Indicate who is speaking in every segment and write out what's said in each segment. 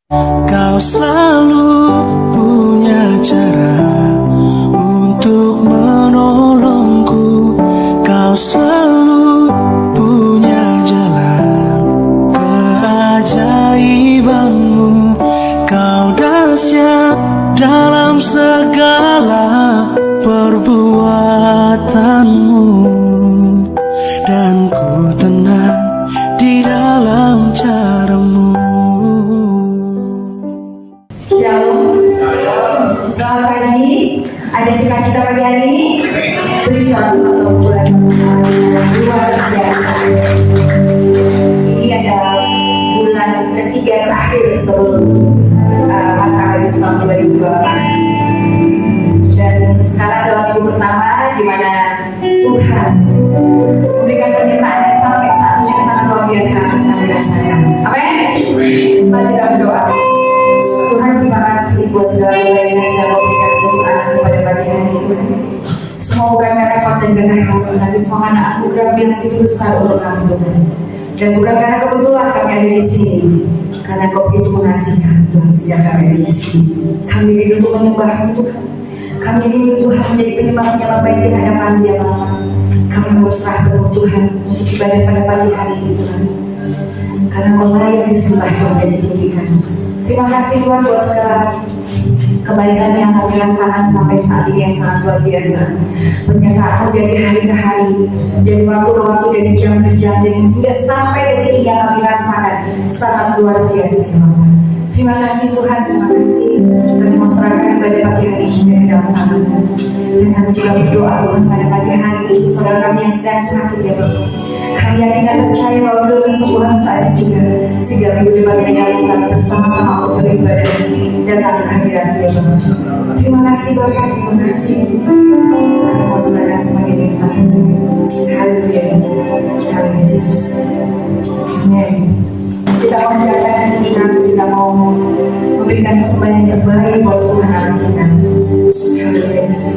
Speaker 1: Kau selalu punya cara untuk menolongku. Kau selalu punya jalan keajaibanmu. Kau dahsyat dalam segala perbuatanmu, dan ku tenang di dalam caramu.
Speaker 2: Shalom. Selamat pagi. Ada sukacita pagi hari ini? Beri suatu bulan luar biasa. Ini adalah bulan ketiga terakhir sebelum masa habis tahun 2024. Dan sekarang adalah minggu pertama di mana Tuhan memberikan pernyataan yang sampai saat ini yang sangat luar biasa yang kami rasakan. Amin. Mari kita berdoa. Tuhan, terima kasih buat segala kebaikan yang sudah kau berikan untuk anakmu pada pagi hari ini, Tuhan. Semua bukan karena konten dan kehadiran, tapi semua karena anugerah yang begitu besar untuk kami, Tuhan. Dan bukan karena kebetulan kami ada di sini, karena kau begitu mengasihi kami, Tuhan, sejak kami ada di sini. Kami rindu untuk menyembah-Mu, Tuhan. Kami rindu Tuhan menjadi penyembah-penyembah baik di hadapan Dia, Bapa. Kami mau serah penuh Tuhan untuk ibadah pada pagi hari ini, Tuhan. Karena kau layak disembah, Tuhan, dan ditinggikan. Terima kasih Tuhan buat segala kebaikan yang kami rasakan sampai saat ini yang sangat luar biasa. Penyertaan dari hari ke hari, dari waktu ke waktu, dari jam ke jam, dan hingga sampai detik ini yang kami rasakan sangat luar biasa. Terima kasih Tuhan, terima kasih. Kami mau serahkan ibadah pagi hari ini dari dalam tangan-Mu. Dan kami juga berdoa Tuhan pada pagi hari ini saudara kami yang sedang sakit ya Bapak. Kami yakin dan percaya bahwa belum kesembuhan saat juga, sehingga minggu depan kami selalu bersama-sama untuk beribadah datang ke hadirat Dia Bapak. Terima kasih Bapak, terima kasih. Kami mau serahkan semuanya di tangan. Haleluya, Tuhan Yesus. Amin. Kita mau menjaga hati kita mau memberikan persembahan yang terbaik buat Tuhan Allah kita. Haleluya Yesus.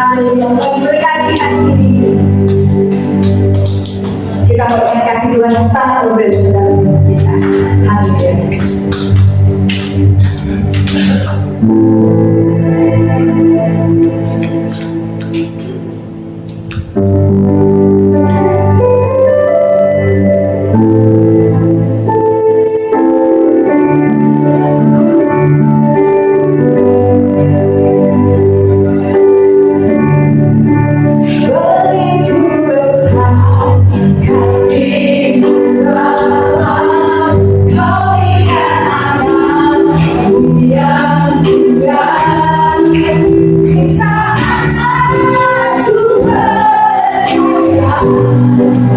Speaker 2: Haleluya. Memberkati hati ini. Kita berikan kasih Tuhan yang sangat luar biasa dalam hidup kita. Haleluya. Begitu besar kasih Bapa, Kau berikan anakmu yang tunggal. Di saat aku percaya,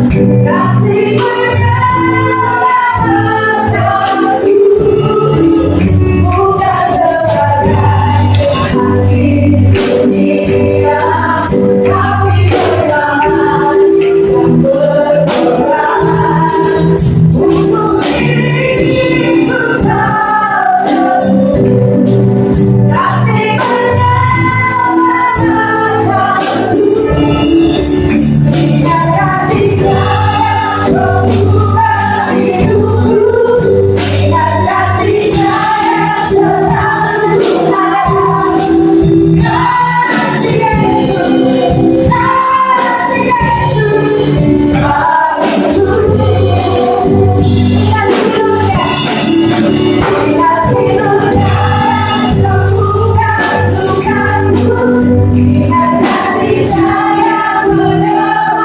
Speaker 2: kasih menyelamatkanku, bukan sebagai hati dunia, tapi kebenaran yang berkorban untuk diriku tahu. Kasih menyelamatkanku, ingat kasih-Nya yang membuka hidupku, ingat kasih-Nya yang selalu ada. Kasih Yesus, kasih Yesus, bagiku. Ingat hidupnya, ingat hidupnya yang sembuhkan lukaku, ingat kasih-Nya yang menebus aku.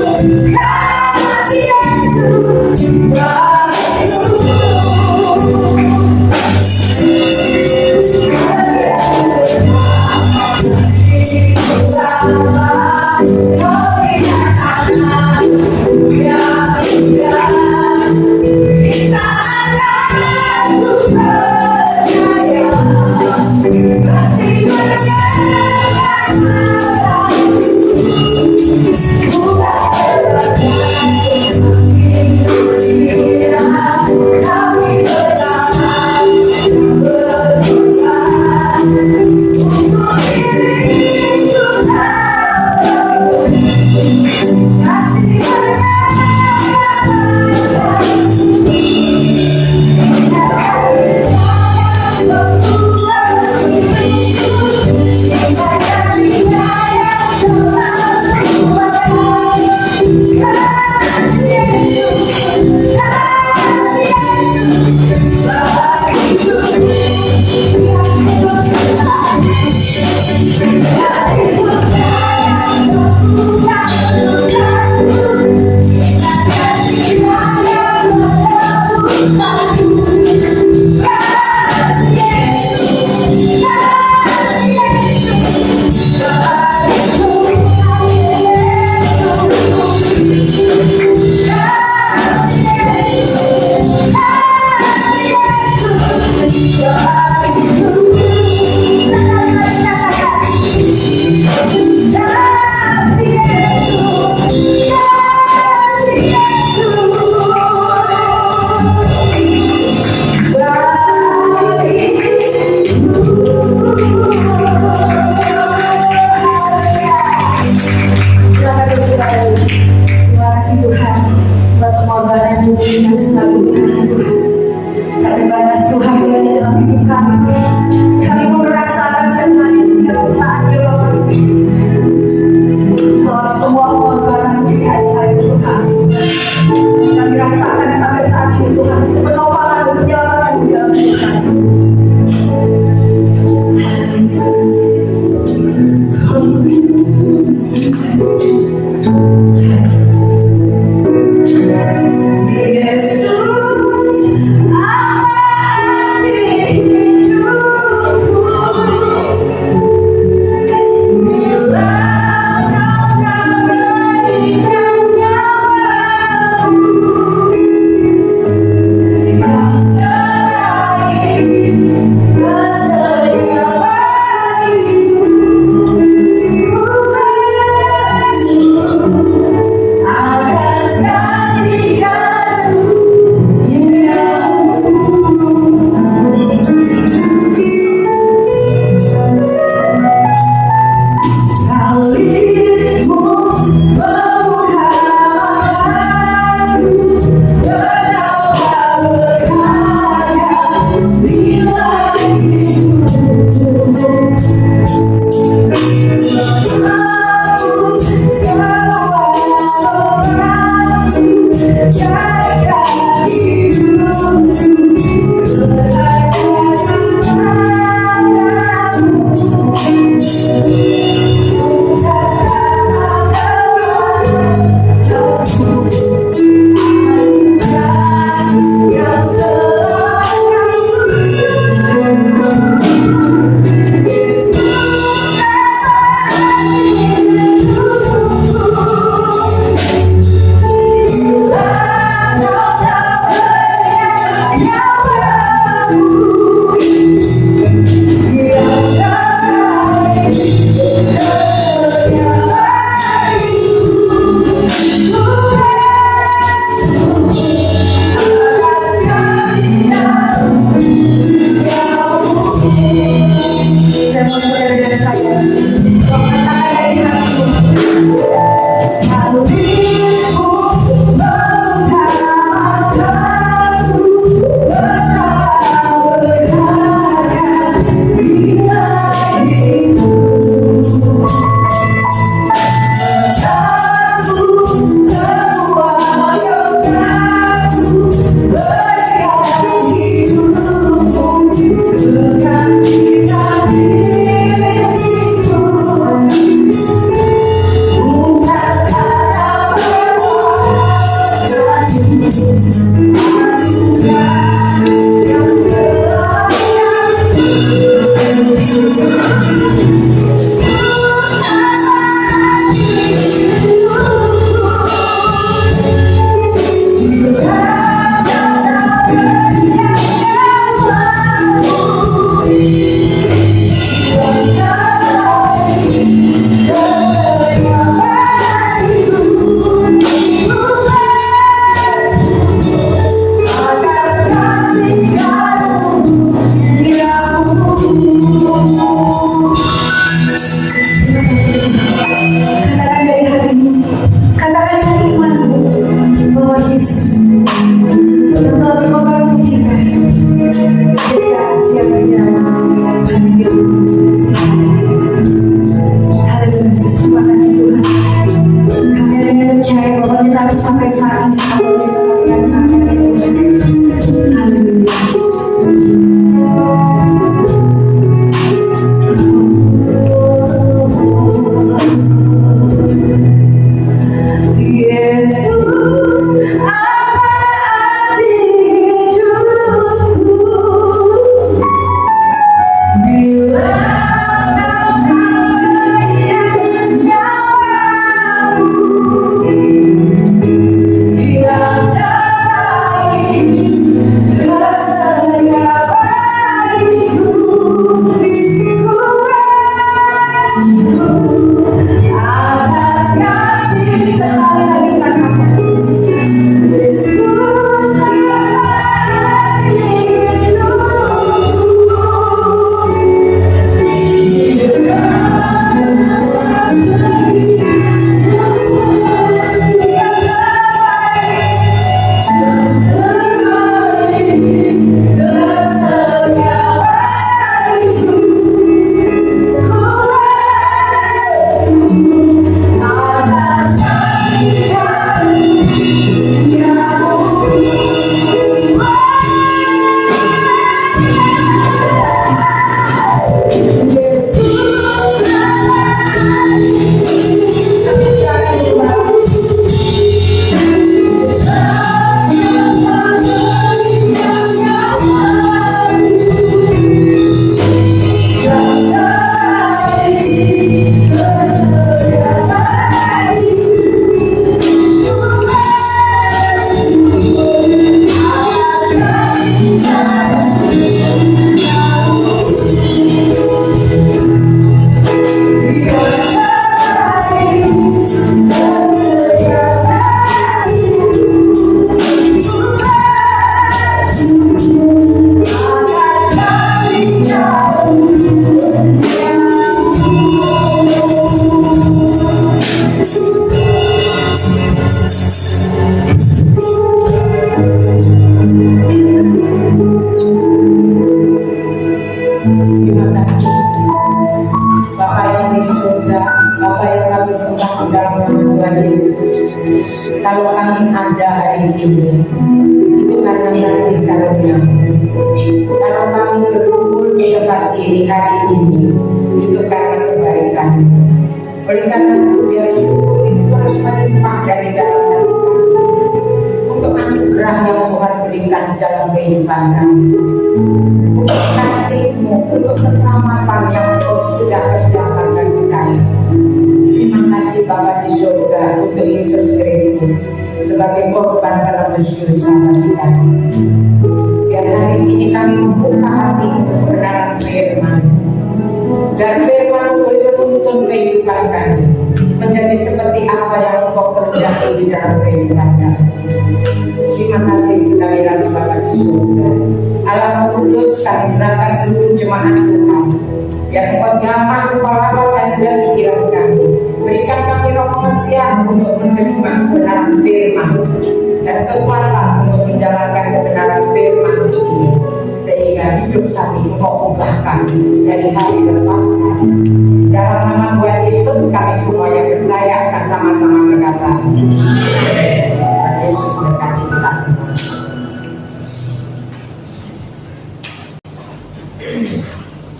Speaker 2: Kasih Yesus, kasih Yesus, bagiku. Kasih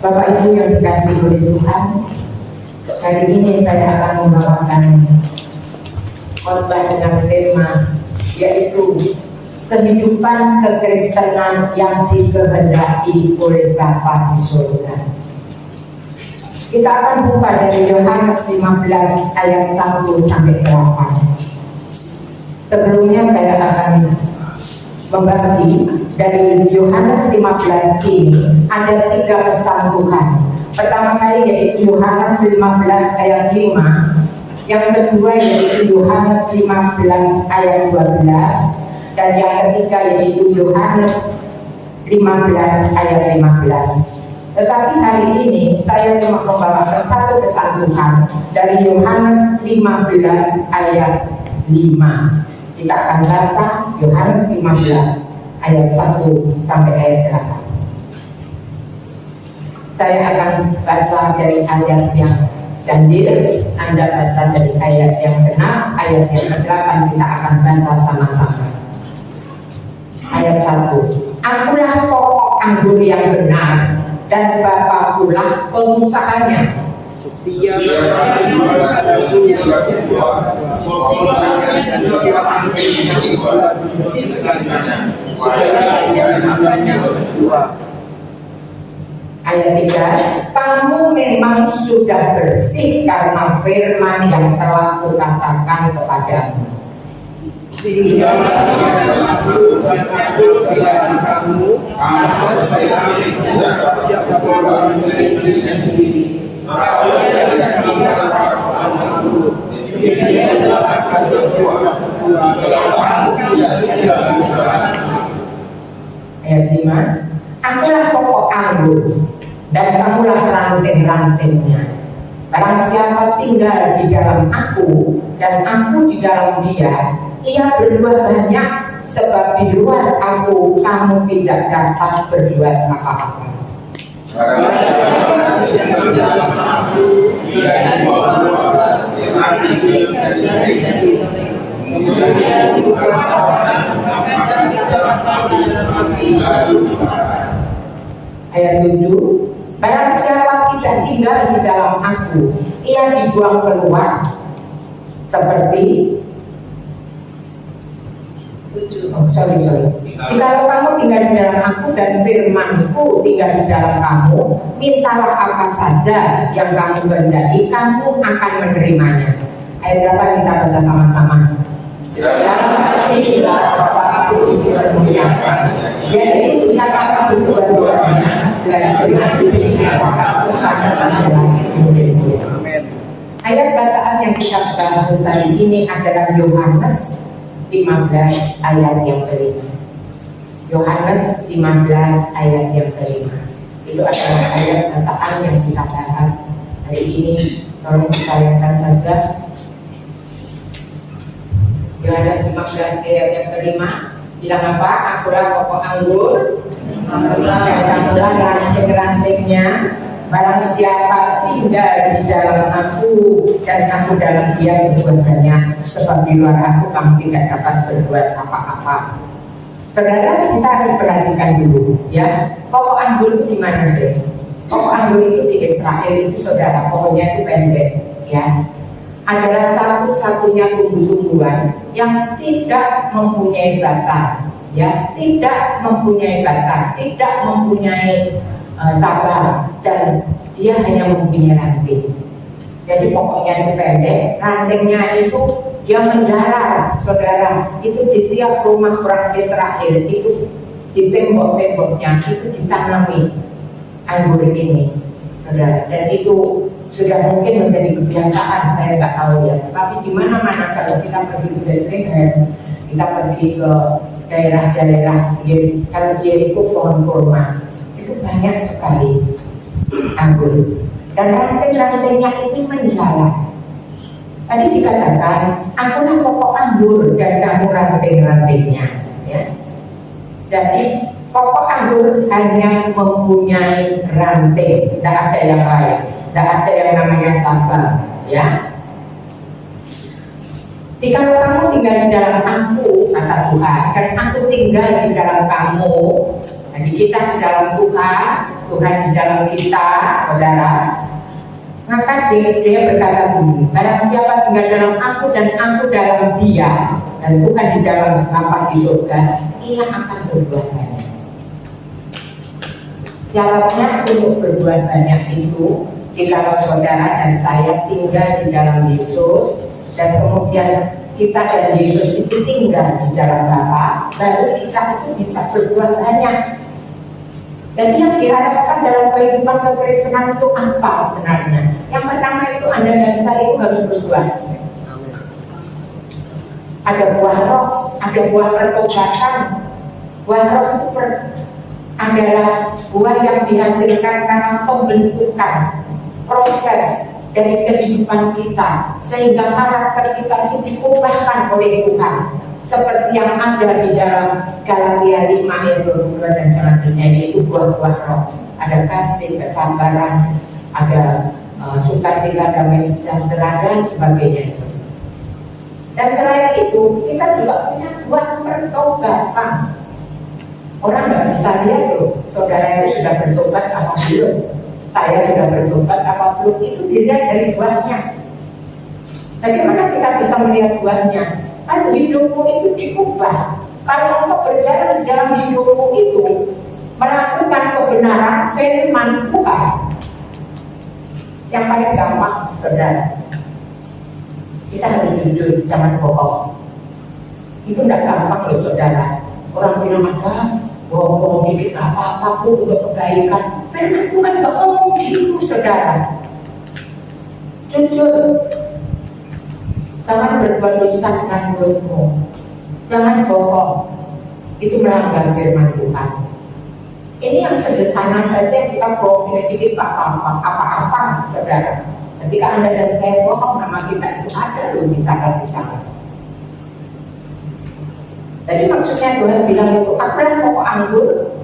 Speaker 3: Bapak Ibu yang dikasihi oleh Tuhan, hari ini saya akan membawakan khotbah dengan tema yaitu kehidupan kekristenan yang dikehendaki oleh Bapa di surga. Kita akan buka dari Yohanes 15 ayat 1 sampai 8. Sebelumnya saya akan membagi dari Yohanes 15 ini ada 3 pesan Tuhan. Pertama kali yaitu Yohanes 15 ayat 5, yang kedua yaitu Yohanes 15 ayat 12, dan yang ketiga yaitu Yohanes 15 ayat 15. Tetapi hari ini saya cuma membawakan satu pesan Tuhan dari Yohanes 15 ayat 5. Kita akan baca Yohanes 15 ayat 1 sampai ayat 8. Saya akan baca dari ayat yang ganjil, Anda baca dari ayat yang genap, ayat yang ke-8 kita akan baca sama-sama. Ayat 1. Akulah pokok anggur yang benar, dan Bapakkulah pengusahanya.
Speaker 4: Dia
Speaker 3: Ayat 3, kamu memang sudah bersih karena firman yang telah kukatakan kepadamu. Ayat 5, akulah pokok anggur dan kamulah ranting-rantingnya. Barang siapa tinggal di dalam aku dan aku di dalam dia, ia berbuat banyak, sebab di luar aku kamu tidak dapat berbuat apa-apa. Ayat 7, barang siapa tidak tinggal di dalam aku, ia dibuang keluar seperti jikalau kamu tinggal di dalam aku dan firman-Ku tinggal di dalam kamu, mintalah apa saja yang kamu kehendaki, kamu akan menerimanya. Ayat 8 kita baca sama-sama. Bapakku dipermuliakan, yaitu kata berdua-duanya, dan dengan diberikan Bapakku akan memuliakan. Ayat bacaan yang kita bahas hari ini adalah Yohanes 15 ayat yang kelima. Yohanes 15 ayat yang kelima. Itu adalah ayat bacaan yang kita bahas hari ini. Tolong ditayangkan saja. Yohanes 15 ayat yang kelima. Bilang apa? Akulah pokok anggur, dan kamulah ranting-rantingnya. Barang siapa tinggal di dalam aku dan aku dalam dia, berbuat banyak, sebab di luar aku kamu tidak dapat berbuat apa-apa. Saudara, kita harus perhatikan dulu ya, pokok anggur itu di mana sih? Pokok anggur itu di Israel itu, saudara, pokoknya itu pendek ya. Adalah satu-satunya tumbuh-tumbuhan yang tidak mempunyai batang ya, tidak mempunyai batang, tidak mempunyai cabang, dan dia hanya mempunyai ranting. Jadi pokoknya itu pendek, rantingnya itu dia menjalar, saudara. Itu di tiap rumah orang Israel itu, di tembok-temboknya itu ditanami anggur ini, saudara. Dan itu sudah mungkin menjadi kebiasaan, saya nggak tahu ya. Tapi di mana-mana kalau kita pergi ke Bethlehem, kita pergi ke daerah-daerah, kalau dia itu pohon kurma, itu banyak sekali anggur, dan ranting-rantingnya ini menjalar. Tadi dikatakan, akulah pokok anggur dan kamu ranting-rantingnya ya. Jadi pokok anggur hanya mempunyai ranting, tidak ada yang lain, tidak ada yang namanya cabang ya. Jika kamu tinggal di dalam aku, kata Tuhan, dan aku tinggal di dalam kamu, jadi kita di dalam Tuhan, Tuhan di dalam kita, saudara, maka dia berkata begini, barang siapa tinggal dalam aku dan aku dalam dia, dan Tuhan di dalam Bapa di surga, ia akan berbuat banyak. Syaratnya untuk berbuat banyak itu, Jikalau saudara dan saya tinggal di dalam Yesus, dan kemudian kita dan Yesus itu tinggal di dalam Bapa, lalu kita itu bisa berbuat banyak. Jadi yang diharapkan dalam kehidupan kekristenan itu apa sebenarnya? Yang pertama itu Anda dan saya itu harus berbuat. Ada buah roh, ada buah pertobatan. Buah roh itu adalah buah yang dihasilkan karena pembentukan proses dari kehidupan kita, sehingga karakter kita itu diubahkan oleh Tuhan, seperti yang ada di dalam Galatia 5 ayat 22 dan selanjutnya, yaitu buah-buah roh. Ada kasih, kesabaran, ada sukacita, damai sejahtera, dan sebagainya. Dan selain itu, kita juga punya buah pertobatan. Orang nggak bisa lihat loh, saudara itu sudah bertobat apa belum, saya sudah bertobat apa belum, itu dilihat dari buahnya. Bagaimana kita bisa melihat buahnya? Kan hidupmu itu diubah. Kalau engkau berjalan di dalam hidupmu itu melakukan kebenaran firman Tuhan, yang paling gampang, saudara, kita harus jujur, jangan bohong. Itu tidak gampang loh, saudara. Orang bilang ada bohong dikit apa-apa pun untuk kebaikan. Firman Tuhan gak ngomong gitu, saudara. Jujur, jangan berbuat dosa dengan mulutmu, jangan bohong. Itu melanggar firman Tuhan. Ini yang sederhana saja, kita bohong dikit apa-apa, saudara. Ketika Anda dan saya bohong, nama kita itu ada loh di catat. Jadi maksudnya Tuhan bilang itu, aku adalah pokok anggur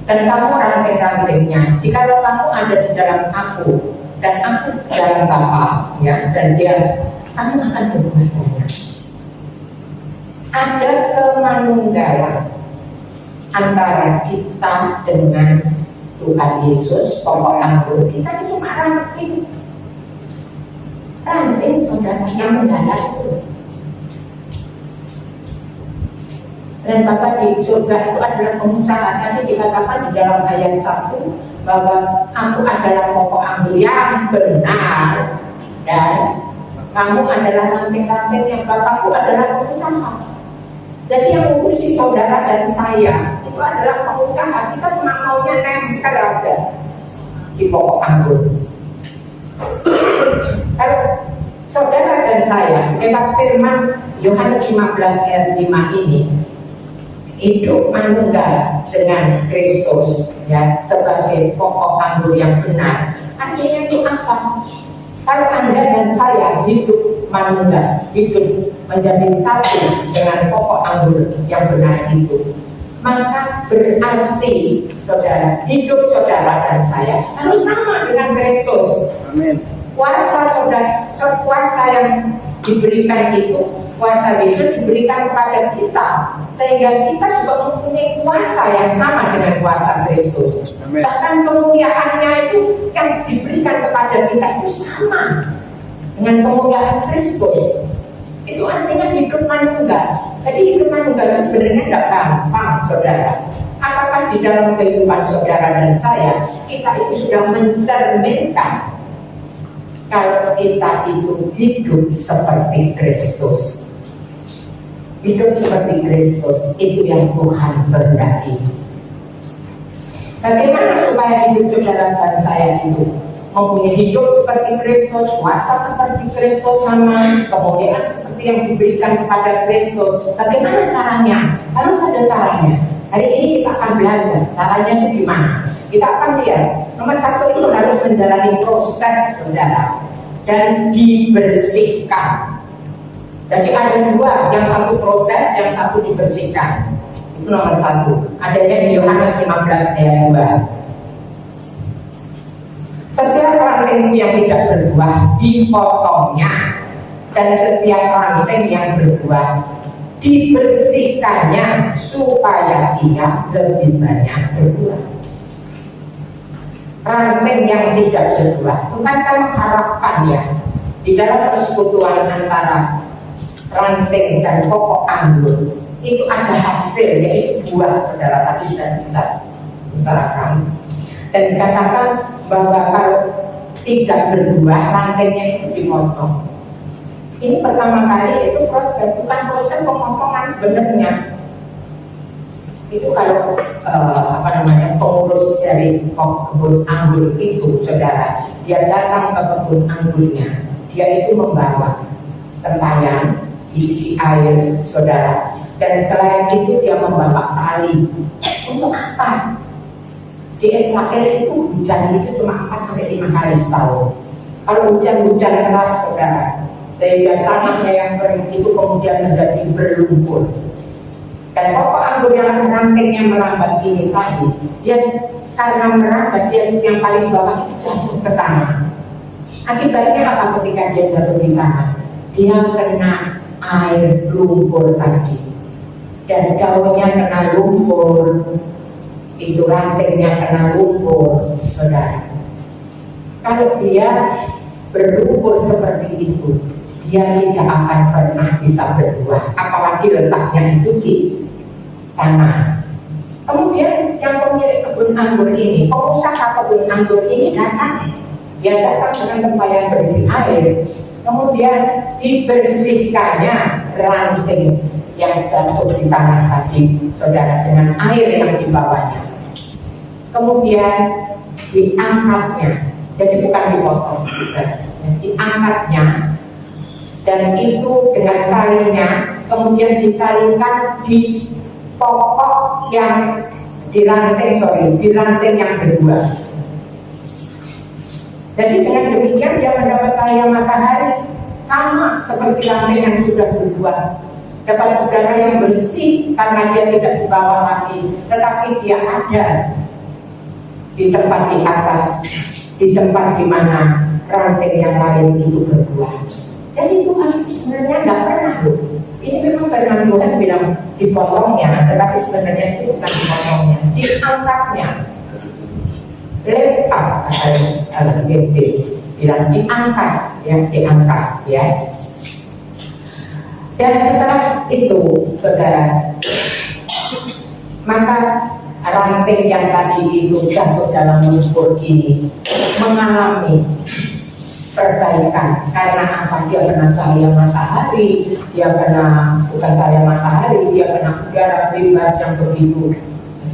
Speaker 3: dan kamu ranting-rantingnya. Jika kamu ada di dalam aku dan aku di dalam Bapa, ya, dan dia, kamu akan berbuah banyak. Ada kemanunggalan antara kita dengan Tuhan Yesus, pokok anggur. Kita itu cuma ranting, saudara, yang mendalam itu. Dan Bapa di surga itu adalah pengusaha. Tadi dikatakan di dalam ayat 1 bahwa aku adalah pokok anggur yang benar dan kamu adalah ranting-ranting yang Bapakku adalah pengusaha. Jadi yang mengurusi saudara dan saya itu adalah pengusaha. Kita cuma maunya nempel aja di pokok anggur. Kalau saudara dan saya lewat firman Yohanes 15 ayat 5 ini hidup manunggal dengan Kristus, ya, sebagai pokok anggur yang benar. Artinya itu apa? Kalau Anda dan saya hidup manunggal, hidup menjadi satu dengan pokok anggur yang benar itu, maka berarti saudara, hidup saudara dan saya harus sama dengan Kristus. Amin. Kuasa yang diberikan itu, kuasa Yesus diberikan kepada kita, sehingga kita juga mempunyai kuasa yang sama dengan kuasa Kristus. Amen. Bahkan kemuliaannya itu yang diberikan kepada kita itu sama dengan kemuliaan Kristus. Itu artinya hidup manunggal. Jadi hidup manunggal itu sebenarnya tidak gampang, saudara. Apakah di dalam kehidupan saudara dan saya, kita itu sudah mencerminkan kalau kita itu hidup seperti Kristus. Hidup seperti Kristus, itu yang Tuhan kehendaki. Bagaimana supaya hidup saudara dan saya itu mempunyai hidup seperti Kristus, kuasa seperti Kristus, sama kemuliaan seperti yang diberikan kepada Kristus? Bagaimana caranya? Harus ada caranya. Hari ini kita akan belajar caranya itu gimana. Kita akan lihat. Nomor satu itu harus menjalani proses, saudara, dan dibersihkan. Jadi ada dua, yang satu proses, yang satu dibersihkan. Itu nomor satu. Adanya di Yohanes 15 ayat 2. Setiap ranting yang tidak berbuah dipotongnya, dan setiap ranting yang berbuah dibersihkannya supaya ia lebih banyak berbuah. Ranting yang tidak berbuah, Tuhan kan mengharapkan ya di dalam persekutuan antara ranting dan pokok anggur itu ada hasil, yaitu buah, saudara, tadi sudah kita utarakan. Dan dikatakan bahwa kalau tidak berbuah, rantainya itu dipotong. Ini pertama kali itu proses, bukan proses pemotongan sebenarnya. Itu kalau pengurus dari kebun anggur itu, saudara, dia datang ke kebun anggurnya, dia itu membawa tempayan diisi air, saudara, dan selain itu dia membawa tali. Untuk apa? Di Israel itu hujan itu cuma 4-5 kali setahun. Kalau hujan-hujan keras, saudara, sehingga tanahnya yang kering itu kemudian menjadi berlumpur. Dan pokok anggur yang rantingnya merambat ini tadi, dia karena merambat, dia yang paling bawah itu jatuh ke tanah. Akibatnya apa ketika dia jatuh di tanah? Dia kena air lumpur tadi, dan daunnya kena lumpur, itu rantingnya kena lumpur, saudara. Kalau dia berlumpur seperti itu, dia tidak akan pernah bisa berbuah, apalagi letaknya itu di tanah. Kemudian yang pemilik kebun anggur ini, pengusaha kebun anggur ini datang, dia datang dengan tempayan berisi air, kemudian dibersihkannya ranting yang jatuh di tanah tadi, saudara, dengan air yang dibawanya. Kemudian diangkatnya, jadi bukan dipotong, diangkatnya, dan itu dengan talinya kemudian ditalikan di pokok yang di ranting yang berbuah. Jadi dengan demikian dia mendapat cahaya matahari sama seperti ranting yang sudah berbuah, dapat udara yang bersih karena dia tidak di bawah lagi, tetapi dia ada di tempat di atas, di tempat di mana ranting yang lain itu berbuah. Jadi Tuhan sebenarnya nggak pernah loh. Ini memang firman Tuhan bilang dipotongnya, tetapi sebenarnya itu bukan dipotongnya, diangkatnya. Lift up, kalau bilang diangkat, ya, diangkat, ya. Dan setelah itu, saudara, maka ranting yang tadi itu jatuh dalam lumpur ini mengalami perbaikan karena apa? Dia kena cahaya matahari, dia kena bukan cahaya matahari, dia kena udara bebas yang begitu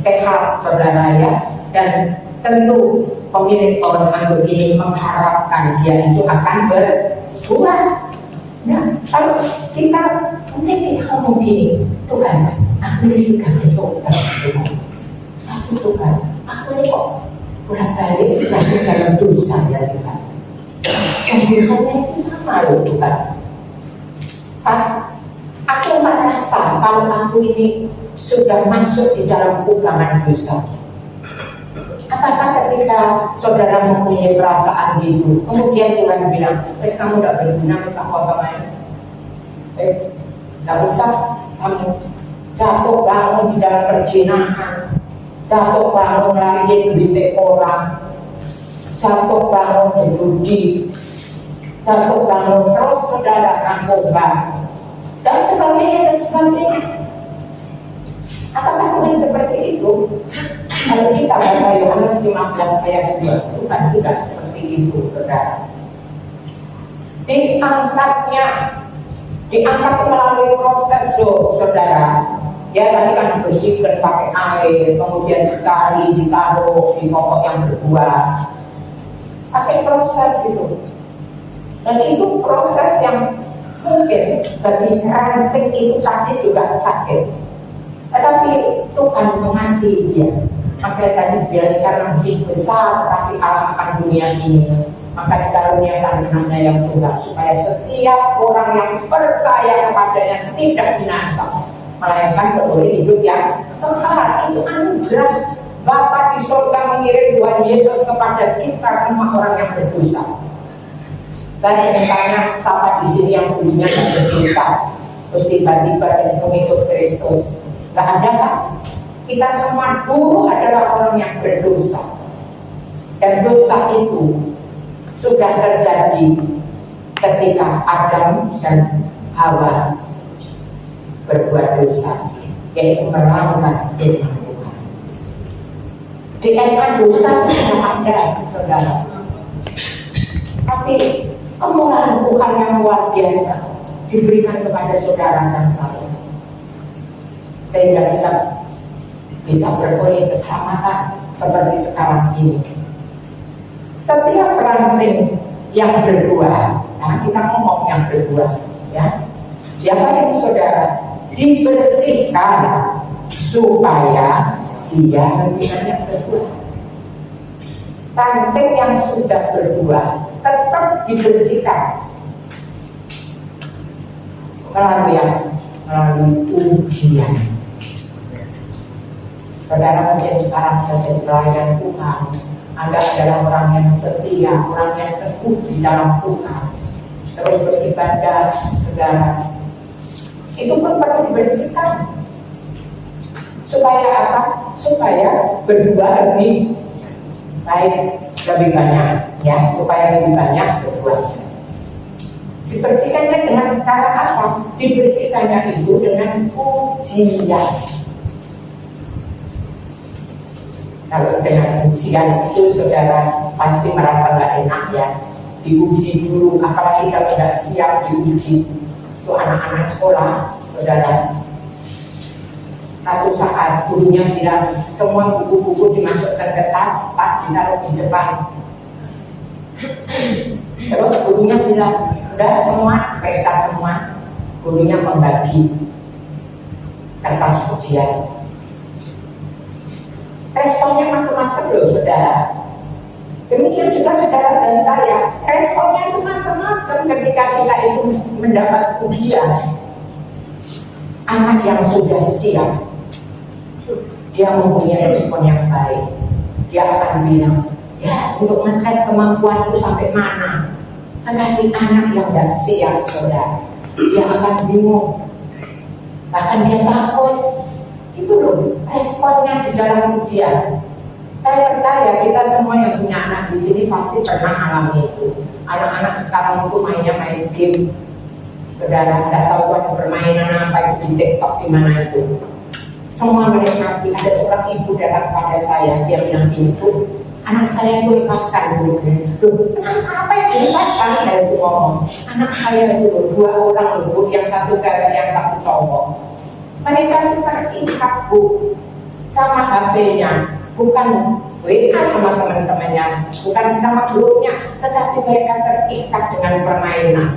Speaker 3: sehat, saudara, ya. Dan tentu pemilik pohon anggur ini mengharapkan dia itu akan berbuah. Nah, kalau kita mungkin kita ngomong gini, Tuhan, aku ini sudah bertobat, Tuhan. Tuhan, aku ini kok bolak-balik jatuh dalam dosa, ya Tuhan. Dan dosanya itu sama loh, Tuhan. Aku merasa kalau aku ini sudah masuk di dalam kubangan dosa. Apakah ketika saudara mempunyai perasaan gitu, kemudian Tuhan bilang, kamu tidak berguna, kamu otomatis, tidak usah kamu jatuh bangun di dalam perjinahan, jatuh bangun lagi di orang, jatuh bangun berjudi, jatuh bangun terus saudara narkoba, dan sebagainya. Apakah Tuhan seperti itu? Kalau kita baca Yohanes 15 ayat 2, Tuhan tidak seperti itu, saudara. Diangkat melalui proses loh, saudara. Ya tadi kan dibersihkan pakai air, kemudian ditaruh di pokok yang berbuah, pakai proses itu. Dan itu proses yang mungkin bagi ranting itu tadi juga sakit, tetapi Tuhan mengasihi dia. Maka tadi bilang karena begitu besar kasih Allah akan dunia ini, maka dikaruniakan anaknya yang tunggal supaya setiap orang yang percaya kepadanya tidak binasa, melainkan beroleh hidup yang kekal. Itu anugerah Bapa di surga mengirim Tuhan Yesus kepada kita semua orang yang berdosa. Saya ingin tanya siapa di sini yang dulunya tidak berdosa, terus tiba-tiba jadi pengikut Kristus? Tidak ada kan? Kita semua dulu adalah orang yang berdosa, dan dosa itu sudah terjadi ketika Adam dan Hawa berbuat dosa, yaitu melanggar firman Tuhan. DNA dosa sudah ada, saudara. Tuhan yang luar biasa diberikan kepada saudara dan saya, sehingga kita bisa beroleh keselamatan seperti sekarang ini. Setiap ranting yang berbuah, nah kita ngomong yang berbuah, ya, siapa yang saudara dibersihkan supaya dia lebih banyak berbuah. Ranting yang sudah berbuah tetap dibersihkan melalui ujian. Saudara mungkin sekarang menjadi pelayan Tuhan, Anda adalah orang yang setia, orang yang teguh di dalam Tuhan, terus beribadah, saudara. Itu pun perlu dibersihkan. Supaya apa? Supaya berbuah lebih baik, lebih banyak, ya, supaya lebih banyak berbuahnya. Dibersihkannya dengan cara apa? Dibersihkannya itu dengan ujian. Kalau dengan ujian itu saudara pasti merasa nggak enak, ya. Diuji dulu, apalagi kalau nggak siap diuji. Itu anak-anak sekolah, saudara. Satu saat gurunya bilang semua buku-buku dimasukkan ke tas ditaruh di depan. Terus gurunya bilang udah semua, periksa semua. Gurunya membagi kertas ujian. Responnya macam-macam loh, saudara. Demikian juga saudara dan saya, responnya itu macam-macam ketika kita itu mendapat ujian. Anak yang sudah siap, dia mempunyai respon yang baik. Dia akan bilang, ya, untuk mengetes kemampuanku sampai mana. Tetapi anak yang tidak siap, saudara, dia akan bingung, bahkan dia takut. Itu loh responnya di dalam ujian. Saya percaya kita semua yang punya anak di sini pasti pernah alami itu. Anak-anak sekarang itu mainnya main game, saudara, tidak tahu permainan apa itu di TikTok di mana itu. Semua menikmati. Ada seorang ibu datang pada saya, dia bilang itu anak saya itu lepaskan dulu. Apa yang dilepaskan? Saya itu ngomong, anak saya itu 2 orang loh, yang satu cewek, yang satu cowok. Mereka itu terikat, Bu, sama HP-nya, bukan WA sama teman-temannya, bukan sama grupnya, tetapi mereka terikat dengan permainan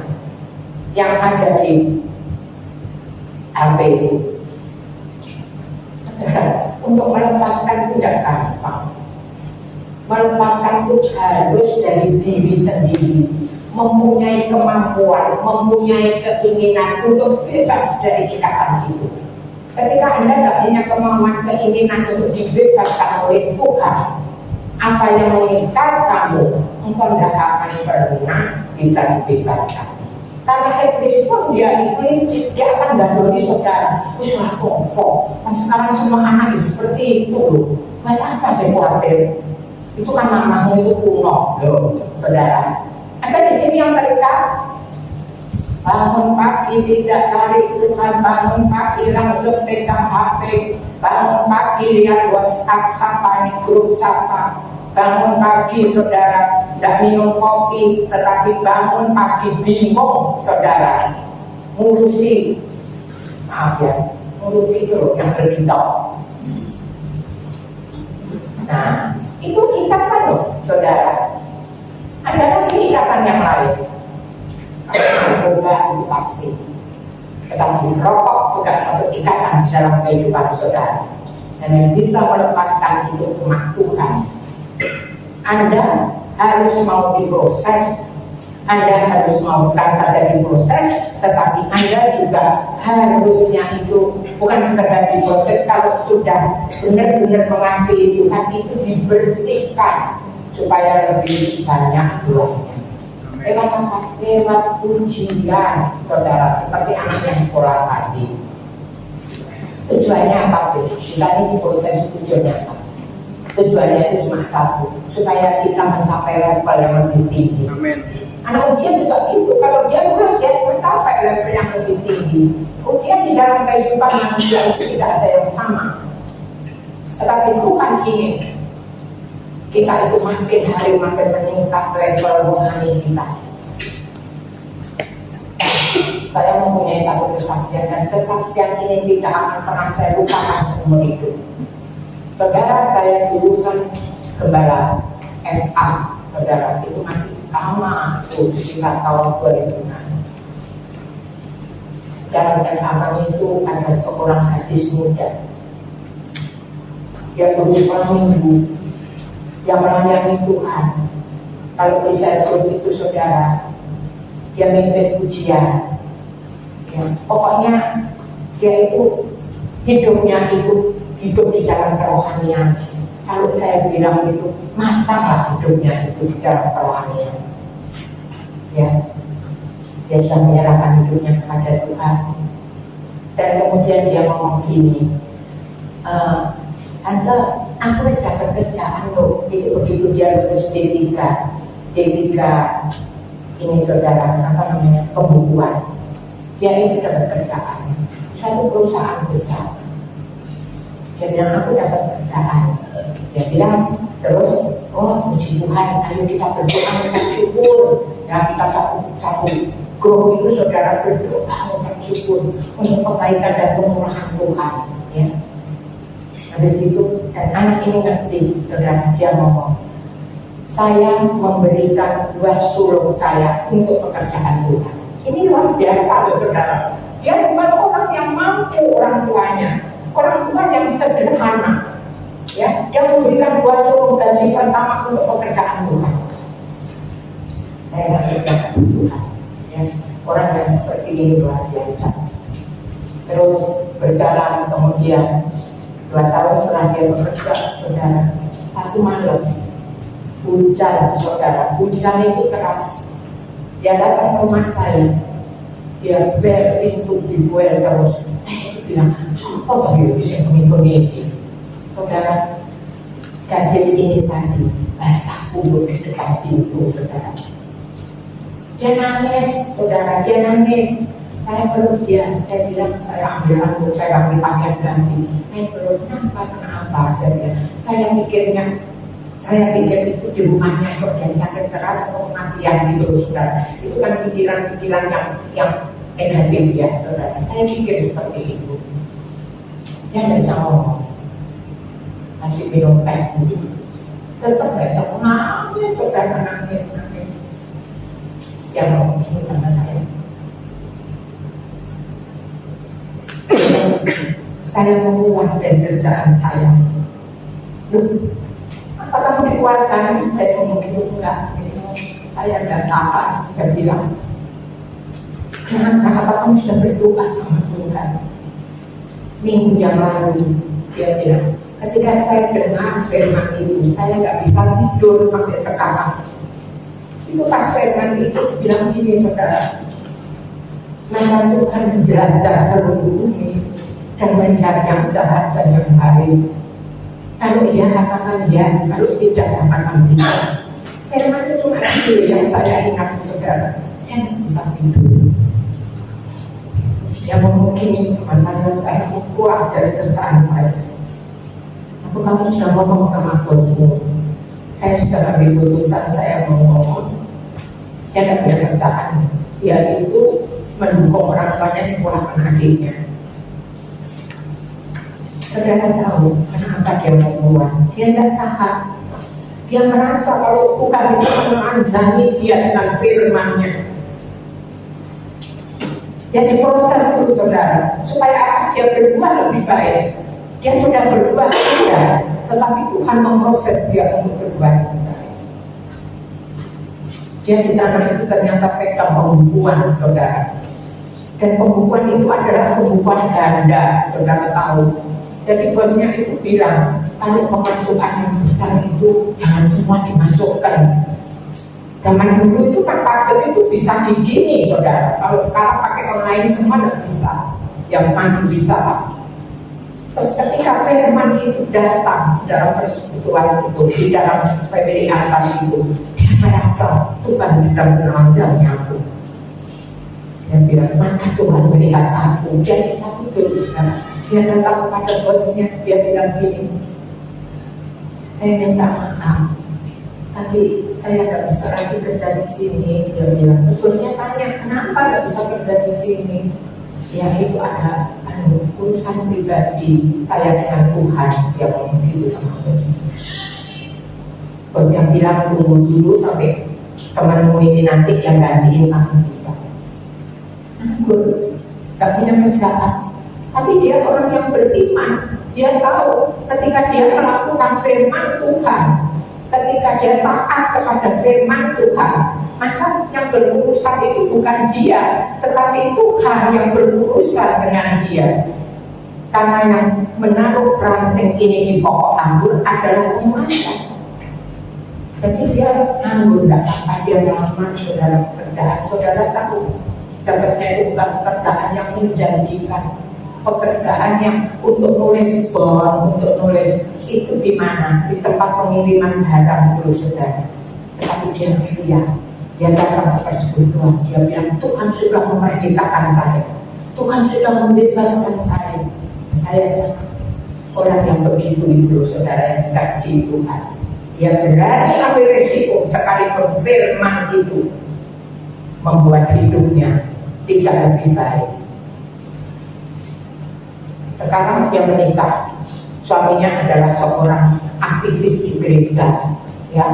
Speaker 3: yang ada di HP itu. Untuk melepaskan itu tidak gampang. Melepaskan itu harus dari diri sendiri, mempunyai kemampuan, mempunyai keinginan untuk bebas dari ikatan itu. Ketika Anda tidak punya kemauan, keinginan untuk dibebaskan oleh Tuhan, apa yang mengikat kamu, engkau tidak akan pernah bisa dibebaskan. Karena iblis pun dia akan gandoli saudara. Usaha pokok, kan sekarang semua anak seperti itu loh. Buat apa saya khawatir? Itu kan mamamu itu kuno loh, saudara. Ada di sini yang terikat. Bangun pagi tidak cari Tuhan, bangun pagi langsung pegang HP, bangun pagi lihat WhatsApp siapa, nih grup siapa. Bangun pagi saudara tidak minum kopi, tetapi bangun pagi bingung saudara ngurusi, maaf ya, ngurusi itu yang berkitok. Nah, itu ikatan loh saudara. Ada lagi ikatan yang lain. Narkoba itu pasti, tetapi rokok juga satu ikatan dalam kehidupan saudara. Dan yang bisa melepaskan itu cuma Tuhan. Anda harus mau diproses, Anda harus mau bukan saja diproses, tetapi Anda juga harusnya itu bukan sekedar diproses. Kalau sudah benar-benar mengasihi Tuhan, itu dibersihkan supaya lebih banyak buahnya. Lewat apa? Lewat ujian, saudara, seperti anak yang sekolah tadi. Tujuannya apa sih? Kita ini proses tujuannya apa? Tujuannya itu cuma satu, supaya kita mencapai level yang lebih tinggi. Amin. Anak ujian juga itu, kalau dia lulus, dia mencapai level yang lebih tinggi. Ujian di dalam kehidupan manusia itu tidak ada yang sama. Tetapi Tuhan ingin kita itu makin hari makin meningkat level rohani kita. Saya mempunyai satu kesaksian, dan kesaksian ini tidak akan pernah saya lupakan seumur hidup. Saudara, saya dulu kan gembala FA, saudara, itu masih lama, itu sekitar tahun 2000-an. Dalam FA kami itu ada seorang gadis muda, dia berusia minggu, yang melayani Tuhan. Kalau bisa itu saudara, dia mimpin pujian. Ya, pokoknya dia itu hidupnya itu hidup di dalam kerohanian. Kalau saya bilang itu matang hidupnya itu di dalam kerohanian. Ya, dia sudah menyerahkan hidupnya kepada Tuhan. Dan kemudian dia ngomong gini, Tante, aku sudah pekerjaan loh. Itu begitu dia lulus D3 ini saudara, apa namanya, pembukuan. Dia itu dapat kerjaan satu perusahaan besar. Dia bilang aku dapat kerjaan. Dia bilang terus, oh puji Tuhan, ayo kita berdoa mengucap syukur. Ya, kita satu grup itu saudara berdoa mengucap syukur untuk kebaikan dan kemurahan Tuhan. Ya. Habis itu, dan anak ini ngerti, saudara, dia ngomong, saya memberikan 2 sulung saya untuk pekerjaan Tuhan. Ini luar biasa, saudara. Dia bukan orang yang mampu orang tuanya, orang tua yang sederhana. Ya, dia memberikan 2 sulung gaji pertama untuk pekerjaan Tuhan. Saya nggak berkata Tuhan. Ya, orang yang seperti ini luar biasa. Terus berjalan, kemudian 2 tahun setelah dia bekerja, saudara, satu malam hujan, saudara, hujan itu keras. Dia datang ke rumah saya, dia bel pintu dibuel terus. Saya bilang, apa dia bisa begini? Saudara, gadis ini tadi basah kuyup di depan pintu, saudara. Dia nangis, saudara, dia nangis. Saya peluk dia, saya bilang, saya ambil rambut, saya ambil pakaian ganti. Saya peluk, kenapa? Saya pikir itu di rumahnya kok yang sakit keras atau kematian gitu, saudara. Itu kan pikiran-pikiran yang negatif ya, saudara. Saya pikir seperti itu. Dia nggak bisa ngomong, masih minum teh, tetap nggak bisa nangis, saudara, nangis. Dia ngomong gini sama saya. Saya menguat dari kerjaan saya. Loh, apa kamu dikeluarkan? Saya ngomong gitu, enggak. Saya tidak tahan. Dia bilang, kenapa? Apa kamu sudah berdoa sama Tuhan? Minggu yang lalu, dia bilang, ketika saya dengar firman itu, saya nggak bisa tidur sampai sekarang. Itu pas firman itu bilang gini, saudara, maka Tuhan menjelajah seluruh bumi dan melihat yang jahat dan yang baik. Kalau ia katakan ya, kalau tidak katakan tidak. Firman itu cuma itu yang saya ingat, saudara. Yang bisa tidur. Dia memungkini saya kuat dari kerjaan saya. Aku kamu sudah ngomong sama bosmu. Saya sudah ambil keputusan, saya mau ngomong. Dia tidak punya kerjaan. Dia itu mendukung orang tuanya sekolahkan adiknya. Saudara tahu kenapa dia mau keluar? Dia tidak tahan. Dia merasa kalau Tuhan itu menganjani dia dengan firman-Nya. Jadi proses itu, saudara, supaya apa? Dia berbuat lebih baik. Dia sudah berbuat sudah, tetapi Tuhan memproses dia untuk berbuat lebih baik. Dia di sana itu ternyata pegang pembukuan, saudara. Dan pembukuan itu adalah pembukuan ganda, saudara tahu. Jadi bosnya itu bilang, kalau pemasukan yang besar itu jangan semua dimasukkan. Zaman dulu itu kan pajak itu bisa digini, saudara. Kalau sekarang pakai online semua tidak bisa. Yang masih bisa. Terus ketika firman itu datang dalam persekutuan itu, di dalam family atas itu, dia merasa Tuhan sedang meneranjangnya aku. Dia bilang, maka Tuhan melihat aku. Jadi satu dulu, saudara. Dia datang kepada bosnya, dia bilang gini, saya minta maaf, tapi saya nggak bisa lagi kerja di sini. Dia bilang, terus bosnya tanya, kenapa nggak bisa kerja di sini? Ya itu ada urusan pribadi saya dengan Tuhan. Dia ngomong gitu sama bosnya. Bosnya bilang, tunggu dulu sampai temanmu ini nanti yang gantiin kamu bisa. Nganggur, gak punya kerjaan. Tapi dia orang yang beriman. Dia tahu ketika dia melakukan firman Tuhan, ketika dia taat kepada firman Tuhan, maka yang berurusan itu bukan dia, tetapi Tuhan yang berurusan dengan dia. Karena yang menaruh ranting ini di pokok anggur adalah penguasa. Jadi dia nganggur, gak apa dia melamar saudara pekerjaan. Saudara tahu, dapatnya itu bukan pekerjaan yang menjanjikan, pekerjaan yang untuk nulis bond, untuk nulis itu di mana? Di tempat pengiriman barang dulu saudara. Tetapi dia setia, dia datang ke persekutuan. Dia bilang, Tuhan sudah memerdekakan saya, Tuhan sudah membebaskan saya. Saya orang yang begitu itu saudara, yang dikasihi Tuhan. Dia berani ambil risiko sekalipun firman itu membuat hidupnya tidak lebih baik. Sekarang dia menikah, suaminya adalah seorang aktivis di gereja, ya,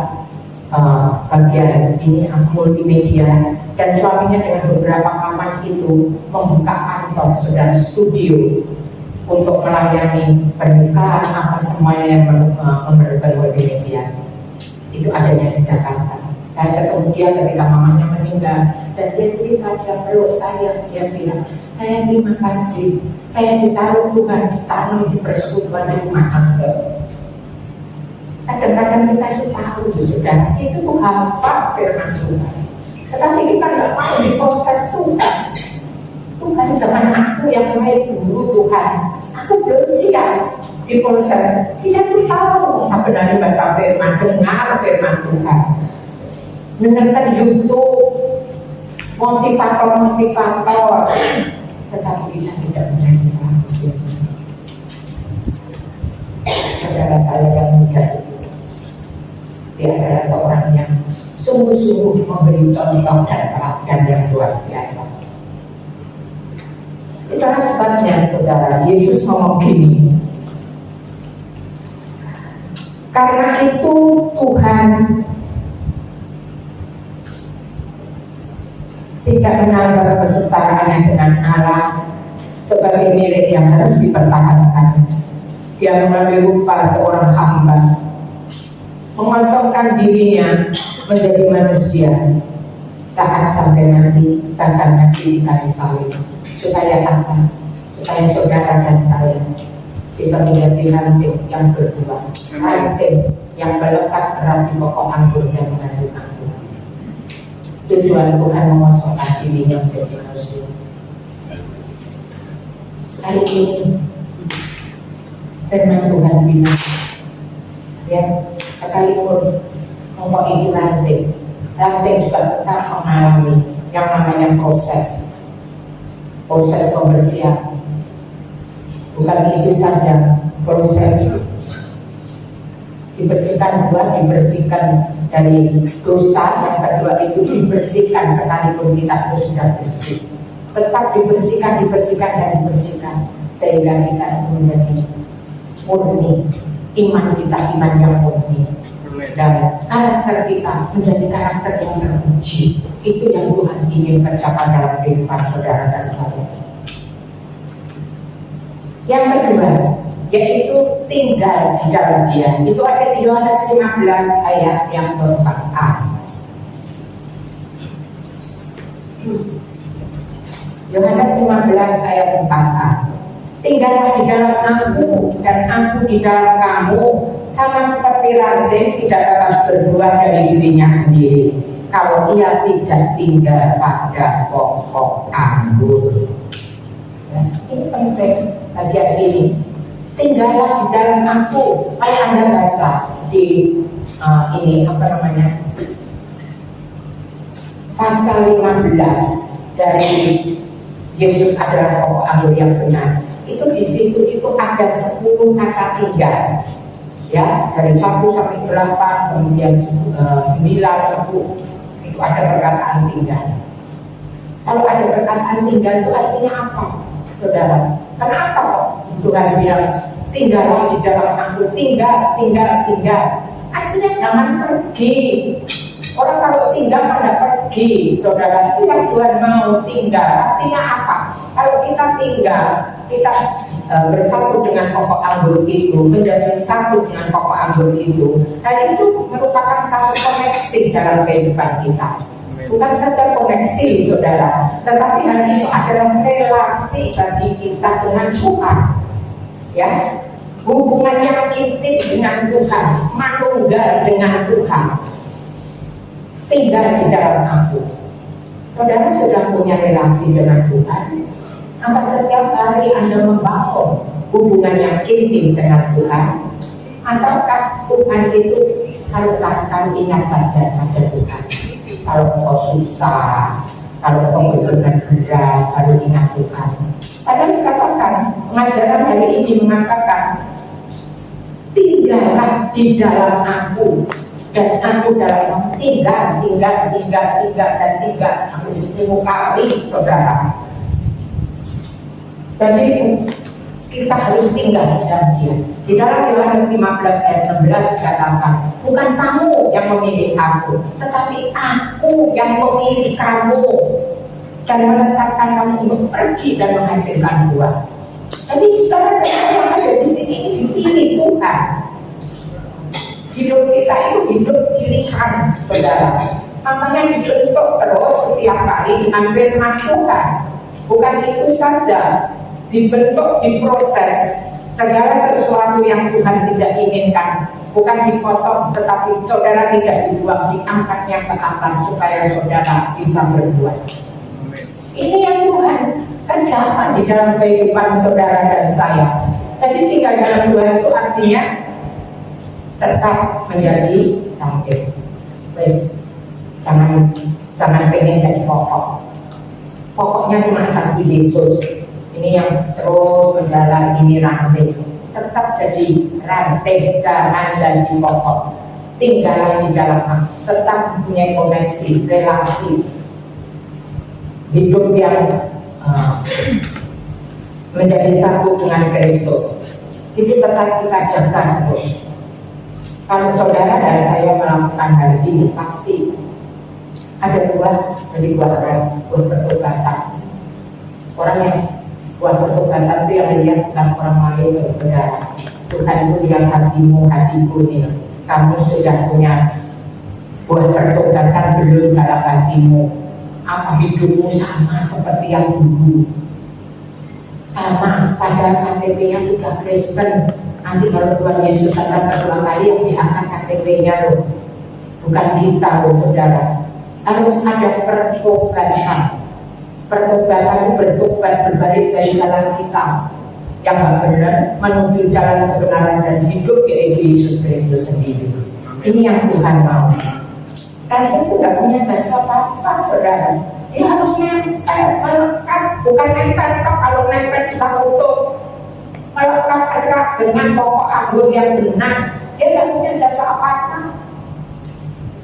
Speaker 3: bagian ini multimedia, dan suaminya dengan beberapa kawan itu membuka kantor, saudara, studio untuk melayani pernikahan apa semuanya yang memerlukan multimedia. Itu adanya di Jakarta. Saya ketemu dia ketika mamanya meninggal, dan dia cerita, dia peluk saya, dia bilang, saya terima kasih, saya ditaruh Tuhan, ditanam di persekutuan di rumah tangga. Kadang-kadang kita itu tahu, saudara, itu hafal firman Tuhan, tetapi kita nggak mau diproses Tuhan. Tuhan, zaman aku yang baik dulu Tuhan, aku belum siap diproses. Kita tuh tahu sampai dari baca firman, dengar firman Tuhan, dengarkan YouTube, motivator, tetapi kita tidak menjadi manusia. Saudara saya yang muda itu, dia adalah seorang yang sungguh-sungguh memberi contoh dan teladan yang luar biasa. Itulah sebabnya saudara, Yesus ngomong gini, karena itu Tuhan tidak menganggap kesetaraannya dengan Allah sebagai milik yang harus dipertahankan. Dia mengambil rupa seorang hamba, mengosongkan dirinya menjadi manusia, taat sampai mati, bahkan mati di kayu salib. Supaya apa? Supaya saudara dan saya bisa menjadi ranting yang berdua, ranting yang melekat erat di pokok anggur dan menghasilkan buah. Tujuan Tuhan mengosongkan dirinya menjadi manusia. Hari ini firman Tuhan bilang, ya, sekalipun ngomong itu ranting juga tetap mengalami yang namanya proses pembersihan. Bukan itu saja, proses dibersihkan buah, dibersihkan dari dosa. Yang kedua itu dibersihkan sekalipun kita itu sudah bersih, tetap dibersihkan sehingga kita itu menjadi murni, iman kita iman yang murni, dan karakter kita menjadi karakter yang teruji. Itu yang Tuhan ingin tercapai dalam kehidupan saudara dan saya. Yang kedua, yaitu tinggal di dalam Dia. Itu ada di Yohanes 15 ayat yang ke-4a. Yohanes 15 ayat 4a. Tinggallah di dalam aku dan aku di dalam kamu, sama seperti ranting tidak dapat berbuah dari dirinya sendiri kalau ia tidak tinggal pada pokok anggur. Ya, ini penting bagian ini. Tinggallah di dalam aku. Mari Anda baca di ini pasal 15 dari Yesus adalah pokok anggur yang benar. Itu di situ itu ada 10 kata tinggal. Ya, dari 1 sampai 8, kemudian 9, 10, itu ada perkataan tinggal. Kalau ada perkataan tinggal itu artinya apa, saudara? Kenapa kok Tuhan bilang tinggallah di dalam aku, tinggal. Artinya jangan pergi. Orang kalau tinggal pada pergi, saudara, itu yang Tuhan mau, tinggal. Artinya apa? Kalau kita tinggal, kita bersatu dengan pokok anggur itu, menjadi satu dengan pokok anggur itu, dan itu merupakan satu koneksi dalam kehidupan kita. Bukan saja koneksi, saudara, tetapi hal itu adalah relasi bagi kita dengan Tuhan. Ya, hubungan yang intim dengan Tuhan, manunggal dengan Tuhan. Tinggal di dalam aku. Saudara sudah punya relasi dengan Tuhan? Apa setiap hari Anda membangun hubungan yang intim dengan Tuhan? Ataukah Tuhan itu harus akan ingat saja pada Tuhan? Kalau kau susah, kalau kau benar berat, baru ingat Tuhan. Padahal dikatakan, pengajaran hari ini mengatakan, tinggallah di dalam aku, dan aku dalam kamu. Tinggal sampai 10 kali, saudara. Jadi kita harus tinggal di dalam Dia. Di dalam Yohanes 15 ayat 16 dikatakan, bukan kamu yang memilih aku, tetapi aku yang memilih kamu dan menetapkan kamu untuk pergi dan menghasilkan buah. Jadi saudara yang ada di sini ini dipilih Tuhan. Hidup kita itu hidup pilihan, saudara. Makanya dibentuk terus setiap hari dengan firman Tuhan. Bukan itu saja, dibentuk, diproses. Segala sesuatu yang Tuhan tidak inginkan, bukan dipotong, tetapi saudara tidak dibuang, diangkatnya ke atas supaya saudara bisa berbuat. Ini yang Tuhan kerjakan di dalam kehidupan saudara dan saya. Jadi tinggal dalam Tuhan itu artinya tetap menjadi ranting. Jangan pengen jadi pokok. Pokoknya cuma satu Yesus. Ini yang terus berjalan, ini ranting. Tetap jadi ranting, jangan jadi pokok. Tinggallah di dalam aku. Tetap punya koneksi, relasi. Hidup yang menjadi satu dengan Kristus. Itu tetap kita jaga terus. Kalau saudara dan saya melakukan hal ini, pasti ada buah dari buah pertobatan. Orang yang buah pertobatan itu yang dilihat bukan orang lain, saudara. Tuhan itu lihat hatimu, hatiku ini. Kamu sudah punya buah pertobatan belum dalam hatimu? Apa hidupmu sama seperti yang dulu? Sama, padahal KTP-nya sudah Kristen. Nanti kalau Tuhan Yesus datang kedua kali yang diangkat KTP-nya loh, bukan kita loh, saudara. Harus ada pertobatan. Pertobatan bertobat, berbalik dari jalan kita yang nggak benar menuju jalan kebenaran dan hidup yaitu Yesus Kristus sendiri. Ini yang Tuhan mau. Dan itu tidak punya jasa apa-apa, saudara. Dia harus nempel, melekat, bukan nempel. Kalau nempel bisa tutup. Melekat erat dengan pokok anggur yang benar. Dia tidak punya jasa apa-apa.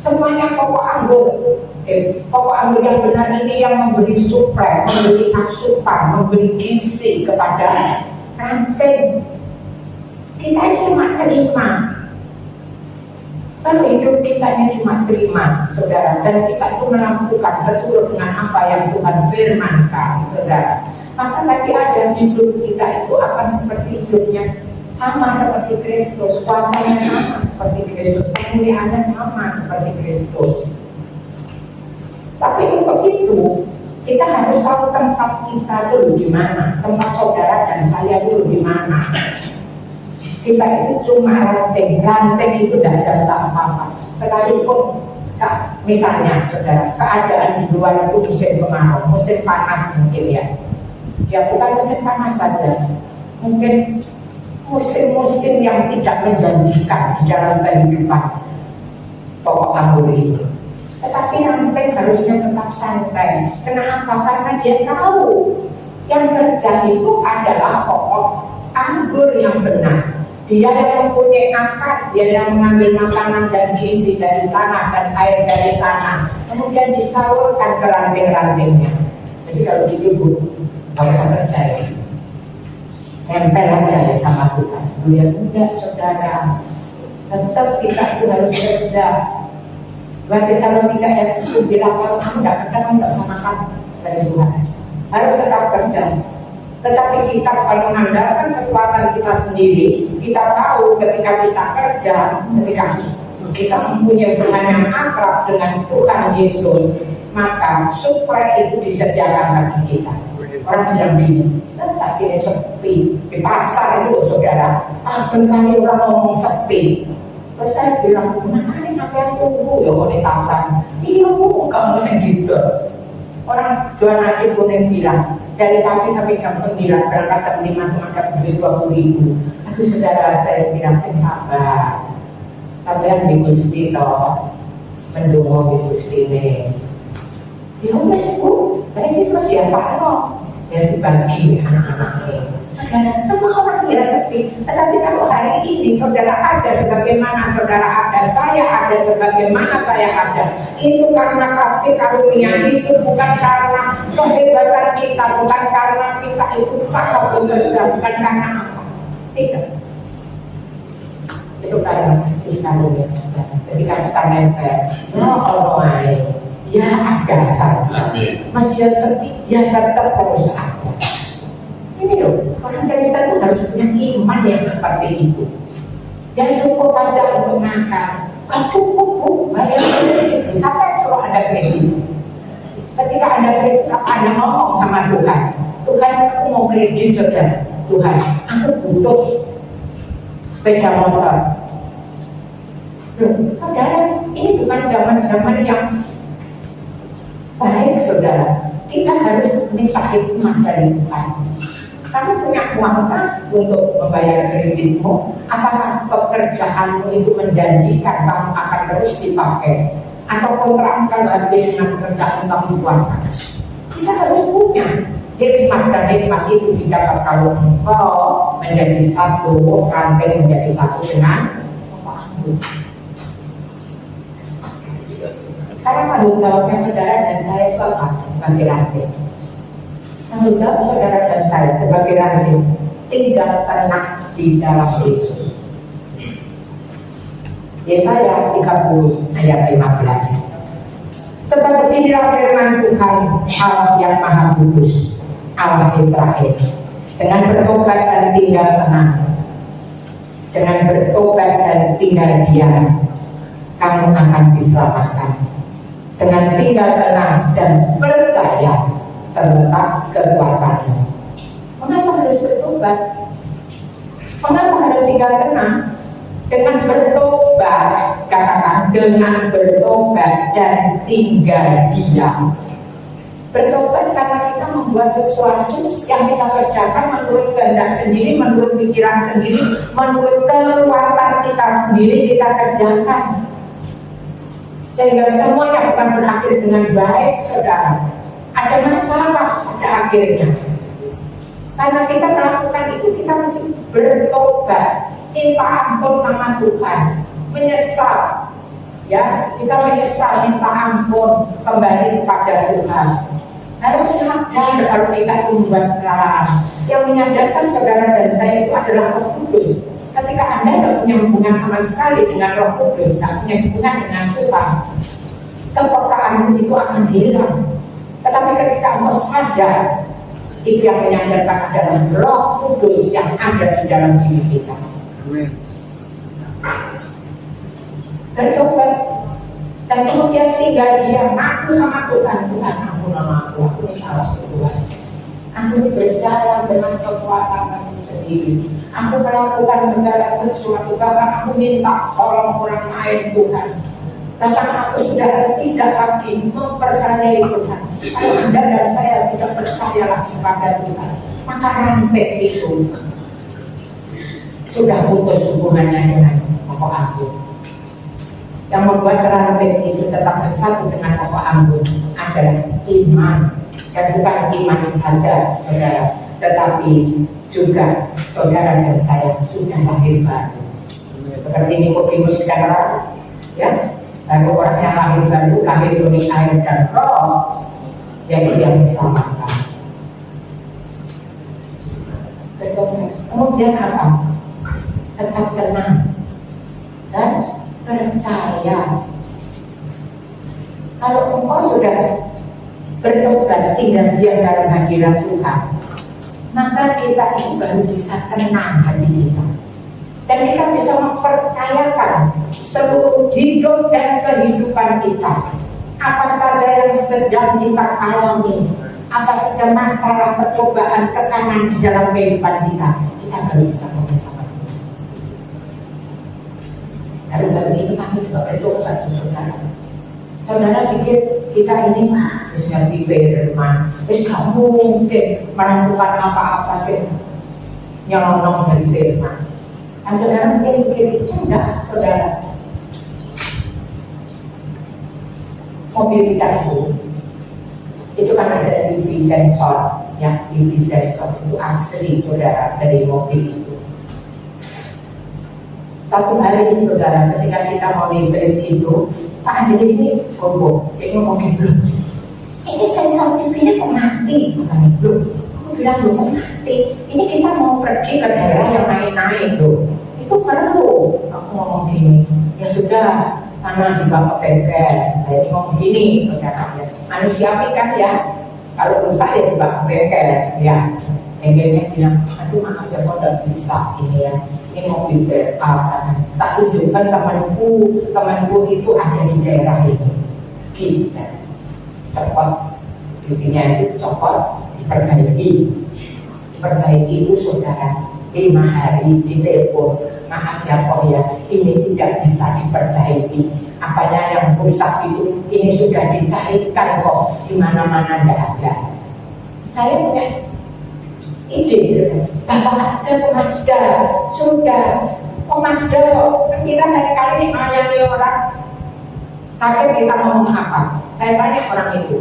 Speaker 3: Semuanya pokok anggur. Pokok anggur yang benar ini yang memberi suplai, memberi asupan, memberi gizi kepada ranting. Kita ini cuma terima. Kalau hidup kita ini cuma terima, saudara, dan kita itu melakukan seturut dengan apa yang Tuhan firmankan, saudara, maka nanti ada hidup kita itu akan seperti hidupnya sama seperti Kristus, kuasanya sama seperti Kristus, kemuliaannya sama seperti Kristus. Tapi untuk itu kita harus tahu tempat kita dulu di mana, tempat saudara dan saya dulu di mana. Kita itu cuma ranting itu tidak jasa apa-apa. Sekalipun misalnya saudara, keadaan di luar itu musim kemarau, musim panas mungkin ya. Ya bukan musim panas saja, mungkin musim-musim yang tidak menjanjikan di dalam kehidupan pokok anggur ini. Tetapi ranting harusnya tetap santai. Kenapa? Karena dia tahu yang terjadi itu adalah pokok anggur yang benar. Dia yang mempunyai akar, dia yang mengambil makanan dan gizi dari tanah dan air dari tanah, kemudian disalurkan ke ranting-rantingnya. Jadi kalau gitu Bu, nggak usah percaya, nempel aja ya sama Tuhan. Dia enggak, saudara, tetap kita itu harus kerja. 2 Tesalonika ayat 10 bilang kalau kamu nggak kerja, kamu nggak usah makan dari Tuhan. Harus tetap kerja. Tetapi kita kalau mengandalkan kekuatan kita sendiri, kita tahu ketika kita kerja, ketika kita mempunyai hubungan yang akrab dengan Tuhan Yesus, maka supaya itu disediakan bagi kita. Orang bilang begini, tak kira sepi di pasar itu saudara. Benar orang ngomong sepi. Terus saya bilang, kenapa ini sampai yang tunggu ya di pasar? Iya Bu, kamu segitu. Orang jual nasi kuning bilang, dari pagi sampai jam 9 berangkat jam 5 cuma dapat duit 20.000. Aduh saudara, saya bilang sabar. Sampai di Gusti toh mendungo di Gusti ini. Ya udah sih Bu, baik itu siapa loh yang dibagi anak-anaknya. Dan semua orang tidak sepi. Tetapi kalau hari ini saudara ada sebagaimana saudara ada, saya ada sebagaimana saya ada, itu karena kasih karunia, itu bukan karena kehebatan kita, bukan karena kita itu cakap bekerja, bukan karena apa. Tidak. Itu karena kasih karunia. Ketika kita nempel, ya ada saja. Masih sepi, ya tetap terus ada. Ini loh, orang Kristen itu harus punya iman yang seperti itu. Yang cukup aja untuk makan, kan cukup Bu, bayar kredit. Siapa yang suruh ada kredit? Ketika ada kredit, ada ngomong sama Tuhan, Tuhan aku mau kredit saudara. Tuhan, aku butuh sepeda motor. Loh, saudara, ini bukan zaman-zaman yang baik saudara. Kita harus minta hikmah dari Tuhan. Kamu punya uang tak untuk membayar kreditmu? Apakah pekerjaanmu itu menjanjikan kamu akan terus dipakai? Atau kontrak kalau habis dengan pekerjaan kamu buatkan? Kita harus punya hikmat, dan hikmat itu didapat kalau engkau menjadi satu, ranting menjadi satu dengan Allahmu. Karena tanggung jawabnya saudara dan saya itu apa? Sebagai ranting. Tanggung jawab saudara dan saya sebagai ranting tinggal tenang di dalam Yesus. Yesaya 30 ayat 15. Sebab inilah firman Tuhan Allah yang Maha Kudus, Allah Israel. Dengan bertobat dan tinggal tenang, dengan bertobat dan tinggal diam, kamu akan diselamatkan. Dengan tinggal tenang dan percaya terletak kekuatanmu. Mengapa harus bertobat? Mengapa harus tinggal tenang? Dengan bertobat, katakan dengan bertobat dan tinggal diam. Bertobat karena kita membuat sesuatu yang kita kerjakan menurut kehendak sendiri, menurut pikiran sendiri, menurut kekuatan kita sendiri kita kerjakan. Sehingga semuanya bukan berakhir dengan baik, saudara. Ada masalah pada akhirnya. Karena kita melakukan itu, kita mesti bertobat, minta ampun sama Tuhan, menyesal. Ya, kita menyesal, minta ampun, kembali kepada Tuhan. Harus sadar kalau kita itu membuat kesalahan. Yang menyadarkan saudara dan saya itu adalah Roh Kudus. Ketika Anda tidak punya hubungan sama sekali dengan Roh Kudus, tidak punya hubungan dengan Tuhan, kepekaan itu akan hilang. Tetapi ketika engkau sadar, itu yang menyadarkan adalah Roh Kudus yang ada di dalam diri kita. Bertobat dan kemudian tinggal diam, aku sama Tuhan. Tuhan, aku nama aku ini salah Tuhan. Aku berjalan dengan kekuatan aku sendiri. Aku melakukan segala sesuatu, bahkan aku minta tolong orang lain Tuhan. Bahkan aku sudah tidak lagi mempercayai Tuhan. Kalau Anda dan saya tidak percaya lagi pada Tuhan, maka rantai itu sudah putus hubungannya dengan pokok ampun. Yang membuat rantai itu tetap bersatu dengan pokok ampun adalah iman. Dan bukan iman saja, saudara, tetapi juga saudara dan saya sudah lahir baru. Seperti Nikodemus sekarang, ya, lalu orang yang lahir dari air dan roh, jadi yang diselamatkan. Kemudian apa? Tetap tenang dan percaya. Kalau engkau sudah bertobat tinggal diam dalam hadirat Tuhan, maka kita itu baru bisa tenang hati kita. Dan kita bisa mempercayakan seluruh hidup dan kehidupan kita. Apa saja yang sedang kita alami, apa saja masalah, percobaan, tekanan di dalam kehidupan kita, kita baru bisa mempercayakan. Baru-baru ini kami juga bertobat, saudara. Saudara pikir kita ini harus ngerti firman, terus gak mungkin melakukan apa-apa sih nyelonong dari firman. Dan saudara mungkin pikir itu enggak, saudara. Mobil kita itu kan ada DV sensor, ya, DV sensor itu asli, saudara, dari mobil itu. Satu hari ini, saudara, ketika kita mau diberi itu, Pak Andri ini gombong, dia ngomongin belum. Ini sensor TV-nya kok mati? Bukan belum. Aku bilang belum mati. Ini kita mau pergi ke daerah yang naik-naik loh. Itu perlu. Aku ngomong gini, ya sudah, karena dibawa bengkel. Jadi ngomong gini, saudara, ya. Manusiawi kan ya. Kalau rusak ya dibawa bengkel, ya. Bengkelnya bilang, aduh maaf ya, kok udah bisa ini ya. Ini mobil berapa? Tak tunjukkan temanku itu ada di daerah ini. Kita copot, intinya itu copot, diperbaiki itu saudara. 5 hari di telepon, maaf ya kok ya, ini tidak bisa diperbaiki. Apanya yang rusak itu, ini sudah dicarikan kok, di mana-mana tidak ada. Saya punya ide, bapak aja ke Mazda, sudah. Oh Mazda kok, kita sekali ini melayani orang sakit, kita ngomong apa? Saya tanya orang itu,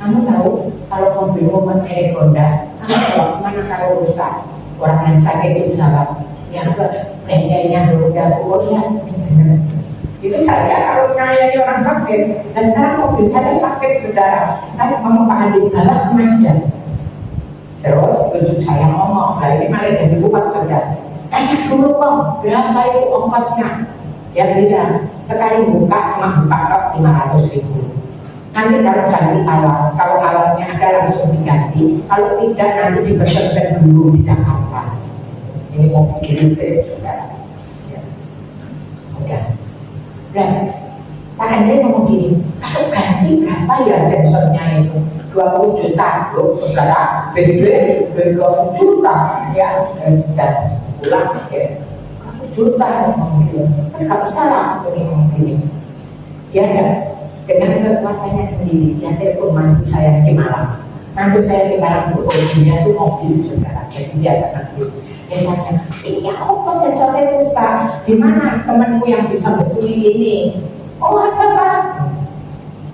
Speaker 3: kamu tahu kalau mobilmu pakai Honda, kamu tahu mana kalau rusak? Orang yang sakit itu jawab, yang ke bengkelnya Honda. Oh ya, itu saya kalau melayani orang sakit, dan sekarang mobil saya sakit, saudara. Tapi kamu Pak Andi galak ke Mazda. Terus tunjuk saya ngomong, ini malah jadi bukan saudara. Tanya dulu kok, berapa itu ongkosnya? Ya beda, sekali buka cuma buka kok 500.000. Nanti kalau ganti alat, kalau alatnya ada langsung diganti. Kalau tidak nanti dipesankan dulu di Jakarta. Ini mau kirim ke saudara. Ya. Udah. Dan Pak Andre ngomong gini, kalau ganti berapa ya sensornya itu? 20 juta, loh saudara, beda 20 juta, ya, dan pulang ya, 1 juta ngomong gitu. Terus kamu salah, ini ngomong gini. Ya ada, dengan kekuatannya sendiri, dia telepon mantu saya di Malang. Mantu saya di Malang itu dia tuh mobil saudara, jadi dia akan gitu. Dia tanya, iya apa sensornya rusak? Di mana temanku yang bisa betuli ini? Oh ada Pak.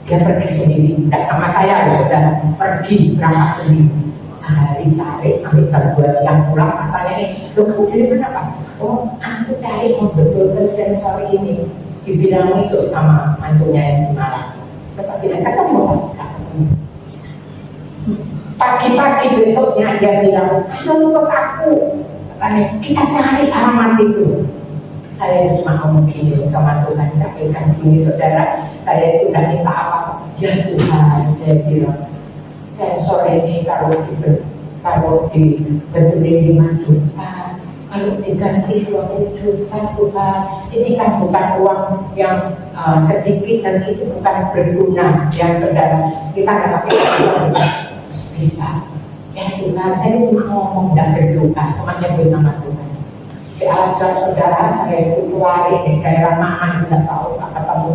Speaker 3: Dia pergi sendiri, tidak sama saya loh saudara, pergi berangkat sendiri. Sehari tarik sampai jam 2 siang pulang, katanya nih, loh kamu dari mana Pak? Oh aku cari membetulkan sensor ini. Dibilang itu sama mantunya yang di Malang. Terus aku bilang, ketemu Pak? Pagi-pagi besoknya dia bilang, ayo ikut aku. Katanya, kita cari alamat itu. Saya cuma ngomong gini sama Tuhan, dapatkan gini saudara, saya itu udah minta apa? Ya Tuhan, saya bilang, sensor ini kalau dibetulin 5 juta, kalau diganti 20 juta Tuhan, ini kan bukan uang yang sedikit dan itu bukan berguna ya saudara, kita nggak pakai uang bisa. Ya Tuhan, saya cuma ngomong dan berdoa, cuma nyebut nama Tuhan. Di alat saudara saya itu lari di daerah mana tidak tahu, ketemu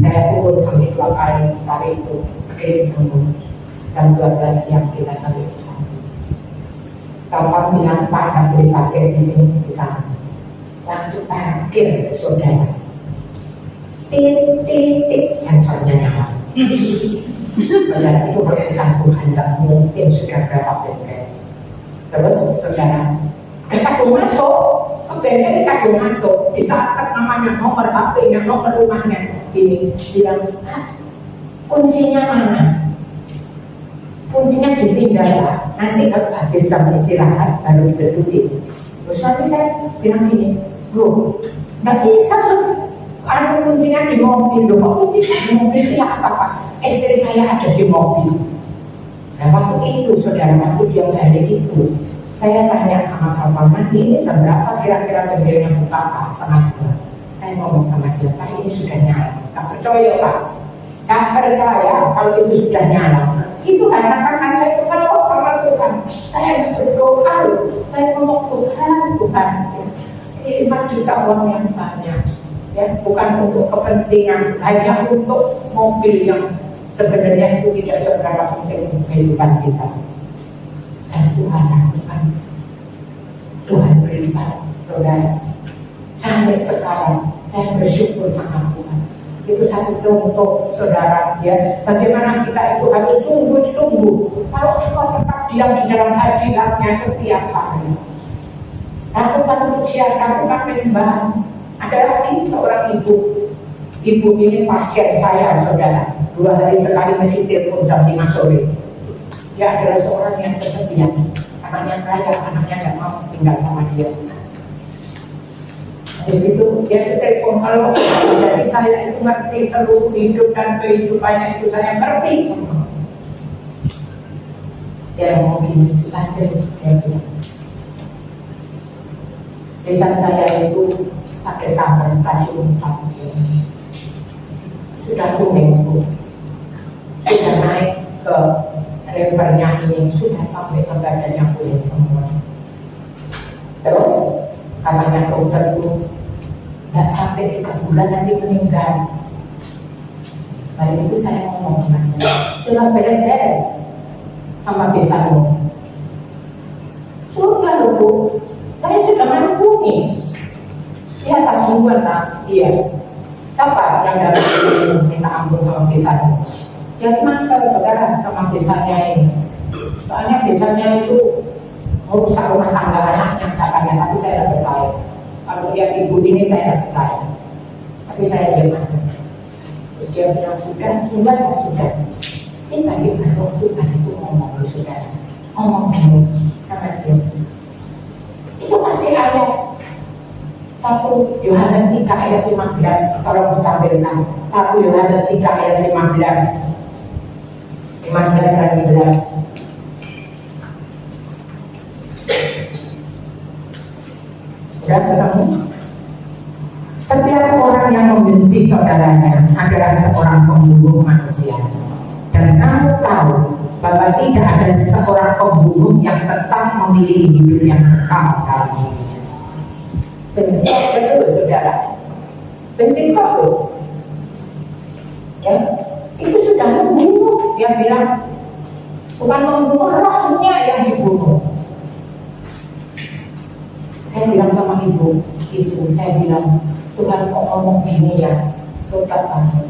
Speaker 3: saya turun sampai 2 kali hari itu kirim dulu jam 12 siang kita sampai di sana. Bapak bilang Pak nggak boleh pakai di sini di sana. Waktu parkir saudara, titik sensornya nyala. Saudara itu berarti Tuhan tidak mungkin sudah berapa bengkel. Terus saudara, kadung masuk, kemudian kadung masuk, dicatat namanya, nomor HP-nya, nomor rumahnya, ini bilang, kuncinya mana? Kuncinya ditinggal lah. Nanti kalau habis jam istirahat baru dibeli. Terus nanti saya bilang gini, loh, nggak bisa tuh. Karena kuncinya di mobil, loh, kuncinya di mobil itu apa Pak? Istri saya ada di mobil. Nah waktu itu saudara, waktu dia balik itu, saya tanya sama nanti ini jam berapa kira-kira bendernya buka Pak? Setengah 2. Saya ngomong sama dia, Pak ini sudah nyala. Tak percaya Pak? Tak percaya kalau itu sudah nyala. Itu karena saya berdoa sama Tuhan. Saya berdoa, saya ngomong Tuhan. Ini 5 juta uang yang banyak. Ya, bukan untuk kepentingan, hanya untuk mobil yang sebenarnya itu tidak seberapa penting untuk kehidupan kita. Dan Tuhan lakukan, Tuhan berikan, saudara. Sampai sekarang saya bersyukur sama Tuhan. Itu satu contoh, saudara, ya. Bagaimana kita itu harus sungguh-sungguh. Kalau engkau tetap diam di dalam hadiratnya setiap hari. Lakukan pujian, lakukan penyembahan. Ada lagi seorang ibu ini pasien saya, saudara. 2 hari sekali mesti telepon jam 5 sore. Dia adalah seorang yang bersedia. Anaknya kaya, anaknya tidak mau tinggal sama dia. Habis itu dia telepon, kalau jadi saya itu ngerti seluruh hidup dan kehidupannya itu saya ngerti. Dia ngomong gini, dia bilang, desa saya itu sakit kanker stadium 4, sudah kuning, sudah naik ke levernya ini, sudah sampai ke badannya kuning semua. Terus katanya dokter itu tidak sampai 3 bulan nanti meninggal. Lalu itu saya ngomong sama dia, coba beres-beres sama besanmu. Sudah loh Bu, saya sudah mampu nih. Iya tak sungguh tak? Iya. Siapa yang dalam ini minta ampun sama besanmu? Ya kenapa saudara sama besannya ini? Soalnya besannya itu merusak rumah tangga anaknya katanya, tapi saya tidak percaya. Kalau dia ibu ini saya tidak percaya, tapi saya diam aja. Terus dia bilang sudah. Ini tadi baru Tuhan itu ngomong sudah, ngomong gini sama dia. Itu kasih ayat 1 Yohanes 3 ayat 15, tolong ditampilkan. 1 Yohanes 3 ayat 15 dan 15. Sudah ketemu? Setiap orang yang membenci saudaranya adalah seorang pembunuh manusia. Dan kamu tahu bahwa tidak ada seorang pembunuh yang tetap memilih hidup yang kekal dalam dirinya. Benci itu saudara, benci kau, ya itu sudah membunuh. Dia bilang bukan membunuh, rohnya yang dibunuh. Saya bilang sama ibu, saya bilang Tuhan kok ngomong gini ya, tobat banget.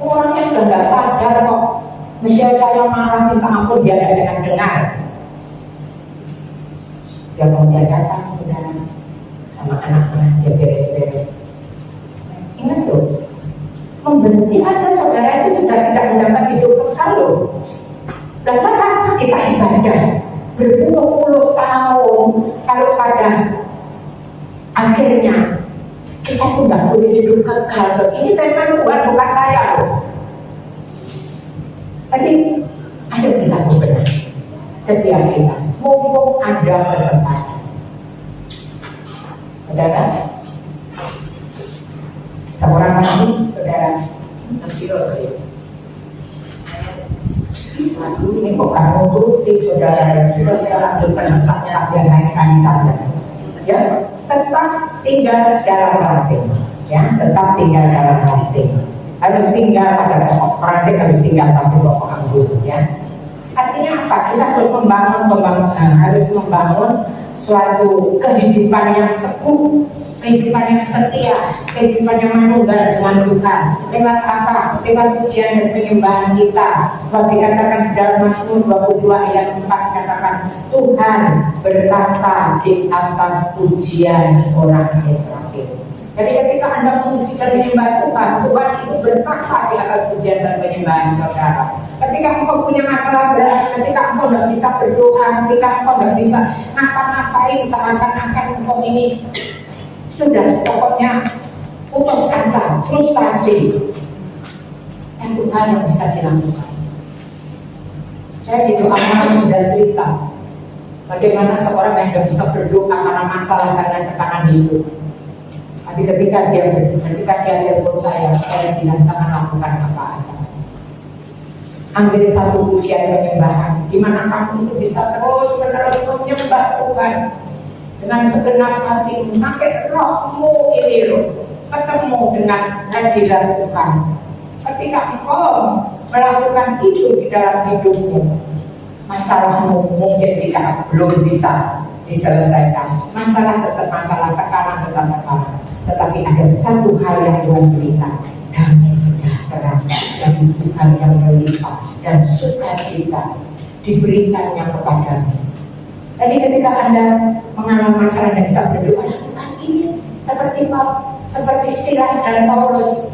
Speaker 3: Orangnya sudah tidak sadar kok. Mesti saya marah minta ampun dia tidak dengar. Dia kemudian datang saudara sama anaknya, dia beres-beres. Ingat loh, membenci aja saudara itu sudah tidak mendapat hidup kekal loh. Dan apa kita ibadah berpuluh-puluh tahun kalau pada akhirnya kita tuh nggak boleh hidup kekal. Ini firman Tuhan, bukan saya loh. Tapi ayo kita bebenah setiap kita, mumpung ada kesempatan. Saudara, seorang lagi, saudara, ini bukan mengikuti saudara yang sudah saya lanjutkan saksian naikkan saja. Ya, tetap tinggal dalam ranting. Ya, tetap tinggal dalam ranting. Harus tinggal pada pokok ranting, harus tinggal pada pokok anggur. Ya, artinya apa? Kita harus harus membangun suatu kehidupan yang teguh, kehidupan yang setia, kehidupan yang manunggal dengan Tuhan. Lewat apa? lewat pujian dan penyembahan kita. Sebab dikatakan di dalam Mazmur 22 ayat 4 dikatakan Tuhan berkata di atas pujian orang Israel. Jadi ketika Anda memuji dan menyembah Tuhan, Tuhan itu berkata di atas pujian dan penyembahan saudara. Ketika engkau punya masalah berat, ketika engkau tidak bisa berdoa, ketika engkau tidak bisa ngapa-ngapain seakan-akan engkau ini sudah pokoknya putus asa, frustasi, yang Tuhan yang bisa dilakukan. Saya di doa malam sudah cerita bagaimana seorang yang tidak bisa berdoa karena masalah, karena tekanan hidup. Tapi ketika dia telepon saya bilang jangan lakukan apa-apa. Ambil satu pujian penyembahan, di mana kamu itu bisa terus menerus menyembah Tuhan dengan segenap hatimu sampai rohmu ini loh ketemu dengan hadirat Tuhan. Ketika engkau melakukan itu di dalam hidupmu, masalahmu mungkin belum bisa diselesaikan. Masalah tetap masalah, tekanan tetap tekanan. Tetapi ada satu hal yang Tuhan berikan, damai sejahtera dan Tuhan yang melimpah dan sukacita diberikannya kepadamu. Jadi ketika Anda mengalami masalah dan bisa berdoa, lakukan ini seperti Silas dan Paulus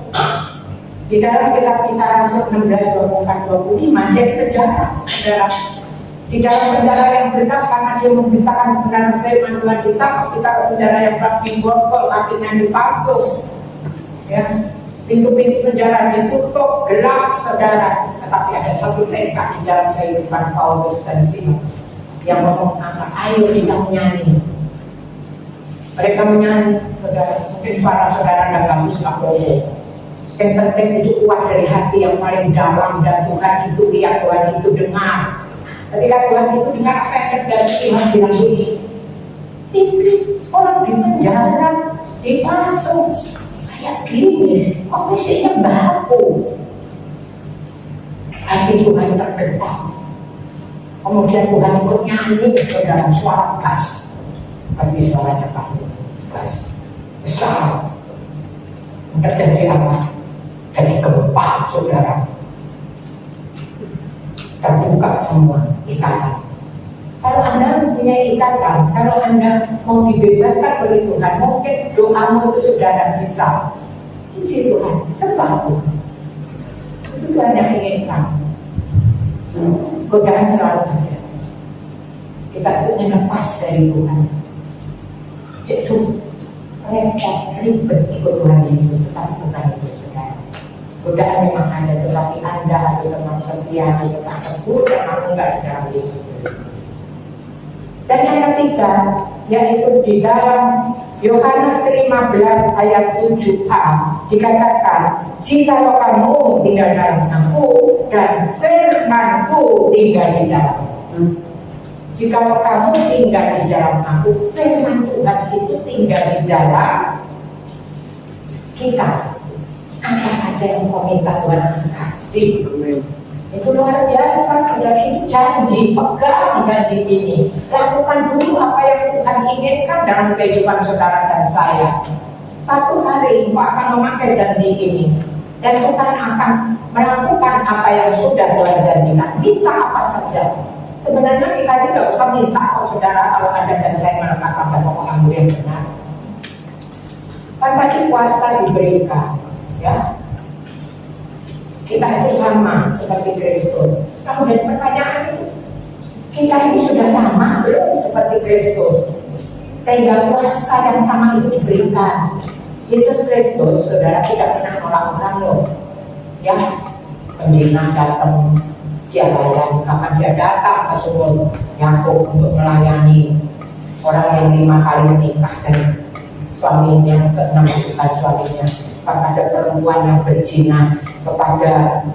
Speaker 3: di dalam kitab Kisah Rasul 16:24-25 dia berdarah di dalam penjara yang berat karena dia memberitakan kebenaran firman Tuhan. Ditangkap di penjara yang berat, dibokol, kakinya dipalsu, ya, pintu-pintu penjara ditutup, gelap saudara. Tetapi ada satu tekad di dalam kehidupan Paulus dan Silas yang ngomong apa? Ayo kita menyanyi. Mereka menyanyi, saudara. Mungkin suara saudara nggak bagus, nggak boleh. Yang penting itu keluar dari hati yang paling dalam, dan Tuhan itu lihat, Tuhan itu dengar. Ketika Tuhan itu dengar apa yang terjadi, Tuhan bilang begini, ini orang di penjara, dipasung kayak gini, kok isinya baku. Hati Tuhan tergetar. Kemudian Tuhan ikut nyanyi ke dalam suara bass, tapi suaranya bass besar. Terjadi apa? Jadi gempa saudara. Terbuka semua ikatan. Kalau Anda mempunyai ikatan, kalau Anda mau dibebaskan oleh Tuhan, mungkin doamu itu sudah tidak bisa. Puji Tuhan, sembah Tuhan. Itu Tuhan yang inginkan. Godaan selalu ada. Kita itu lepas dari Tuhan. Itu repot, ribet ikut Tuhan Yesus, tetapi Tuhan itu sudah. Godaan memang ada, tetapi Anda harus tetap setia, tetap teguh, dan enggak di dalam Yesus. Dan yang ketiga, yaitu di dalam Yohanes 15 ayat 7a dikatakan, jikalau kamu tinggal dalam aku dan firman-Ku tinggal di dalammu. Jikalau kamu tinggal di dalam aku, firman Tuhan itu tinggal di dalam kita. Apa saja yang kau minta Tuhan akan kasih. Itu luar biasa, saudara. Ini janji, pegang janji ini. Lakukan dulu apa yang Tuhan inginkan dalam kehidupan saudara dan saya. Satu hari Tuhan akan memakai janji ini, dan Tuhan akan melakukan apa yang sudah Tuhan janjikan. Minta apa saja. Sebenarnya kita tidak usah minta kok saudara, kalau ada dan saya meletakkan pada pokok anggur yang benar. Kan tadi kuasa diberikan, ya. Kita itu sama seperti Kristus. Kamu jadi pertanyaan itu, kita ini sudah sama belum seperti Kristus? Sehingga kuasa yang sama itu diberikan. Yesus Kristus, saudara, tidak pernah nolak orang loh. Ya, penjinak datang, dia layan, bahkan dia datang ke sumur Yakub untuk melayani orang yang 5 kali menikah dan suaminya, ke-6 bukan suaminya. Kepada perempuan yang berzina, kepada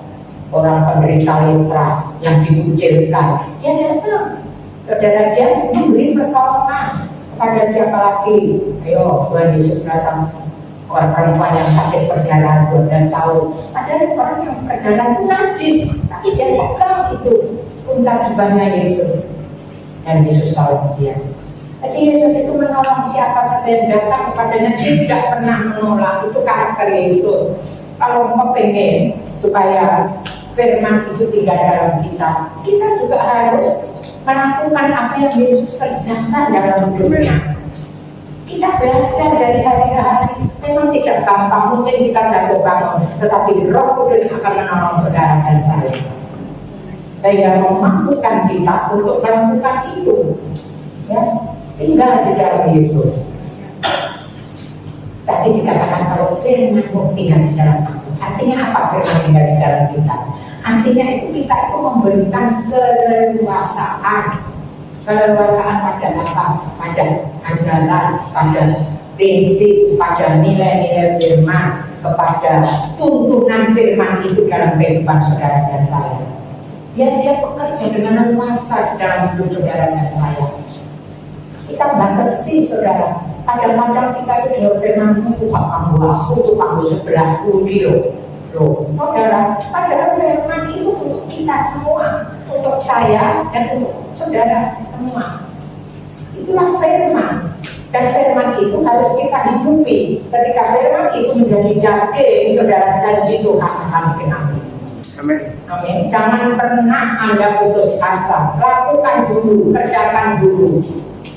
Speaker 3: orang penderita lepra yang dikucilkan, dia datang. Saudara, dia memberi pertolongan kepada siapa lagi? Ayo, Tuhan Yesus datang. Orang perempuan yang sakit perjalanan 12 tahun, ada orang yang perjalanan itu najis, tapi dia pegang itu puncak jubahnya Yesus, dan Yesus tahu dia. Jadi Yesus itu menolong siapa saja yang datang kepadanya, tidak pernah menolak. Itu karakter Yesus. Kalau engkau pengen supaya firman itu tinggal dalam kita. Kita juga harus melakukan apa yang Yesus kerjakan dalam hidupnya. Kita belajar dari hari ke hari. Memang tidak gampang, mungkin kita jatuh bangun, tetapi Roh Kudus akan menolong saudara dan saya, sehingga memampukan kita untuk melakukan itu. Ya, tinggal di dalam Yesus. Tadi dikatakan kalau firman tinggal di dalam aku. Artinya apa firman tinggal di dalam kita? Artinya itu kita itu memberikan keleluasaan pada apa? Pada ajaran, pada prinsip, pada nilai-nilai firman, kepada tuntunan firman itu dalam kehidupan saudara dan saya. Dia bekerja dengan leluasa dalam hidup saudara dan saya. Kita batasi saudara. Kadang-kadang kita itu dengan firman itu kamu sebelahku gitu. Loh, saudara, padahal firman itu untuk kita semua, untuk saya dan untuk saudara semua. Itulah firman. Dan firman itu harus kita hidupi. Ketika firman itu menjadi daging, saudara, janji Tuhan akan kenali.
Speaker 1: Amin.
Speaker 3: Amin. Jangan pernah Anda putus asa. Lakukan dulu, kerjakan dulu.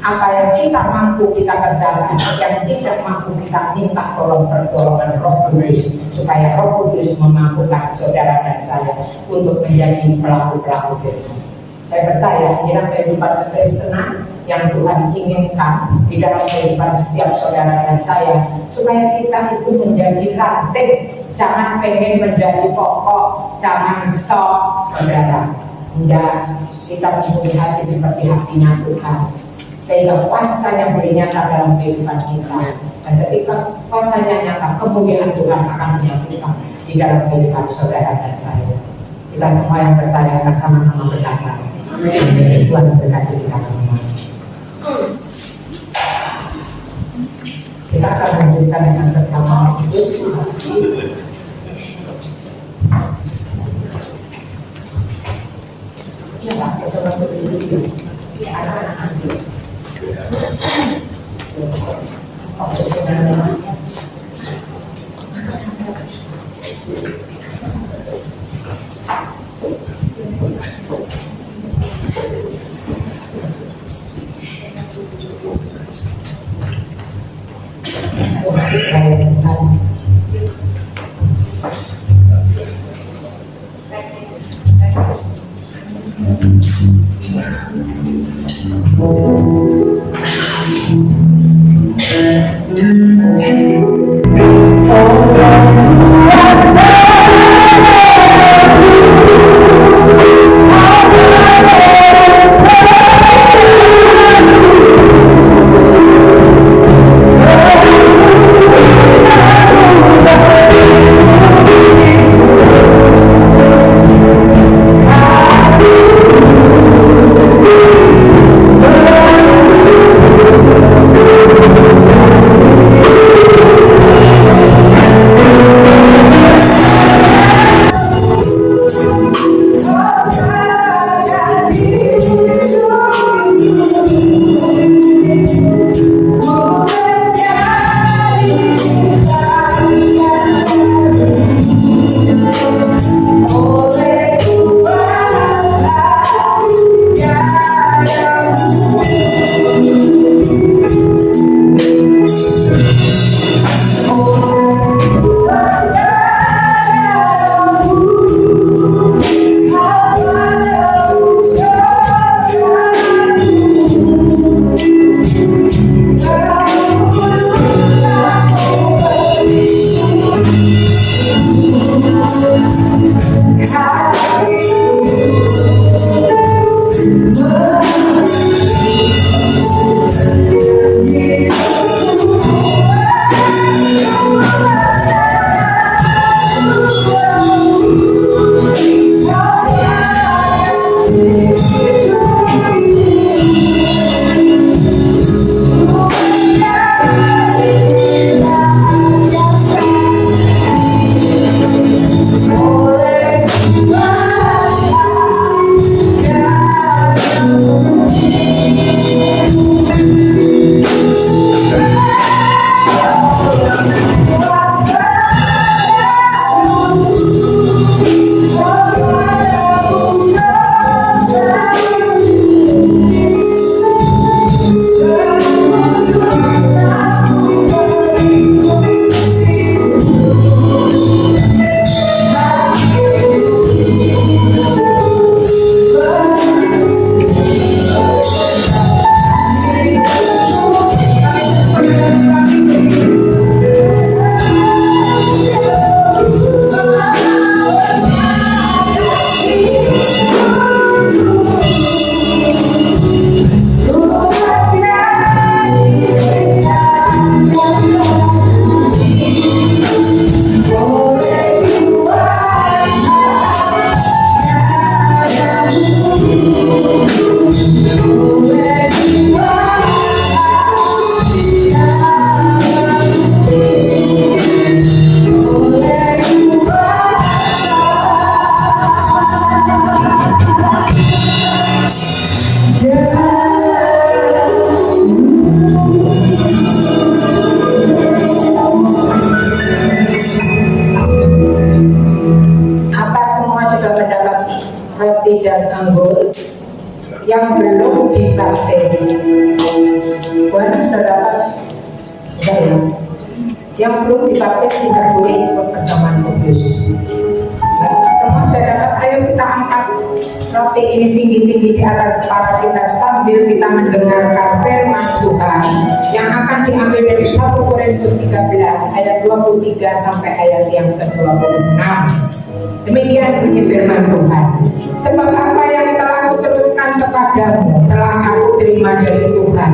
Speaker 3: Apa yang kita mampu kita kerjakan, yang tidak mampu kita minta tolong pertolongan Roh Kudus, supaya Roh Kudus memampukan saudara dan saya untuk menjadi pelaku-pelaku firman. Saya percaya inilah kehidupan kekristenan yang Tuhan inginkan di dalam kehidupan setiap saudara dan saya, supaya kita itu menjadi ranting, jangan pengen menjadi pokok, jangan sok saudara. Enggak, kita mempunyai hati seperti hatinya Tuhan, sehingga kuasanya boleh nyata dalam kehidupan kita. Dan ketika kuasanya nyata, kemuliaan Tuhan akan menyatukan di dalam kehidupan saudara dan saya. Kita semua yang percaya akan sama-sama berkata, amin. Tuhan memberkati kita semua. Kita akan lanjutkan dengan pertama Yesus. Ya Pak, coba berdiri. Ya anak-anak nanti. Waktu sebenarnya. roti dan anggur yang belum dibaptis. Buat sudah dapat? Sudah ya? Yang belum dibaptis tidak boleh ikut perjamuan kudus. Nah, semua sudah dapat, ayo kita angkat roti ini tinggi-tinggi di atas kepala kita sambil kita mendengarkan firman Tuhan yang akan diambil dari 1 Korintus 13 ayat 23 sampai ayat yang ke-26. Demikian bunyi firman Tuhan. Sebab apa yang telah kuteruskan kepadamu telah aku terima dari Tuhan,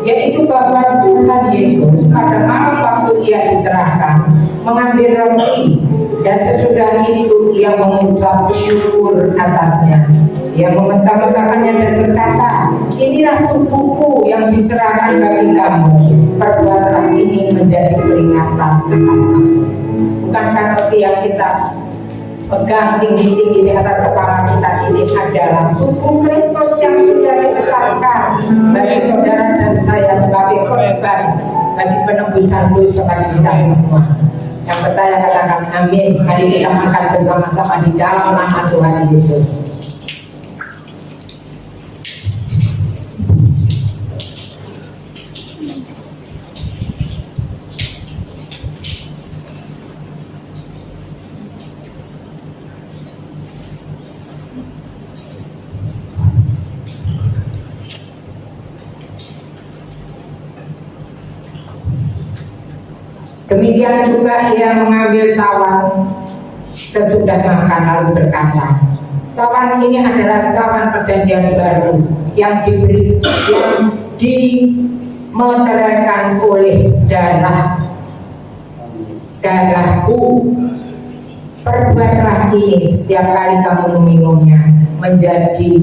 Speaker 3: yaitu bahwa Tuhan Yesus pada malam waktu ia diserahkan mengambil roti, dan sesudah itu ia mengucap syukur atasnya. Ia memecah-mecahkannya dan berkata, inilah tubuhku yang diserahkan bagi kamu, perbuatlah ini menjadi peringatan akan kamu. Bukankah roti yang kita pegang tinggi-tinggi di atas kepala kita ini adalah tubuh Kristus yang sudah dipecahkan bagi saudara dan saya sebagai korban bagi penebusan dosa bagi kita semua. Yang percaya katakan amin. Mari kita makan bersama-sama di dalam nama Tuhan Yesus. Demikian juga ia mengambil tawan sesudah makan lalu berkata, cawan ini adalah cawan perjanjian baru yang dimeteraikan oleh darahku. Perbuatlah ini setiap kali kamu meminumnya menjadi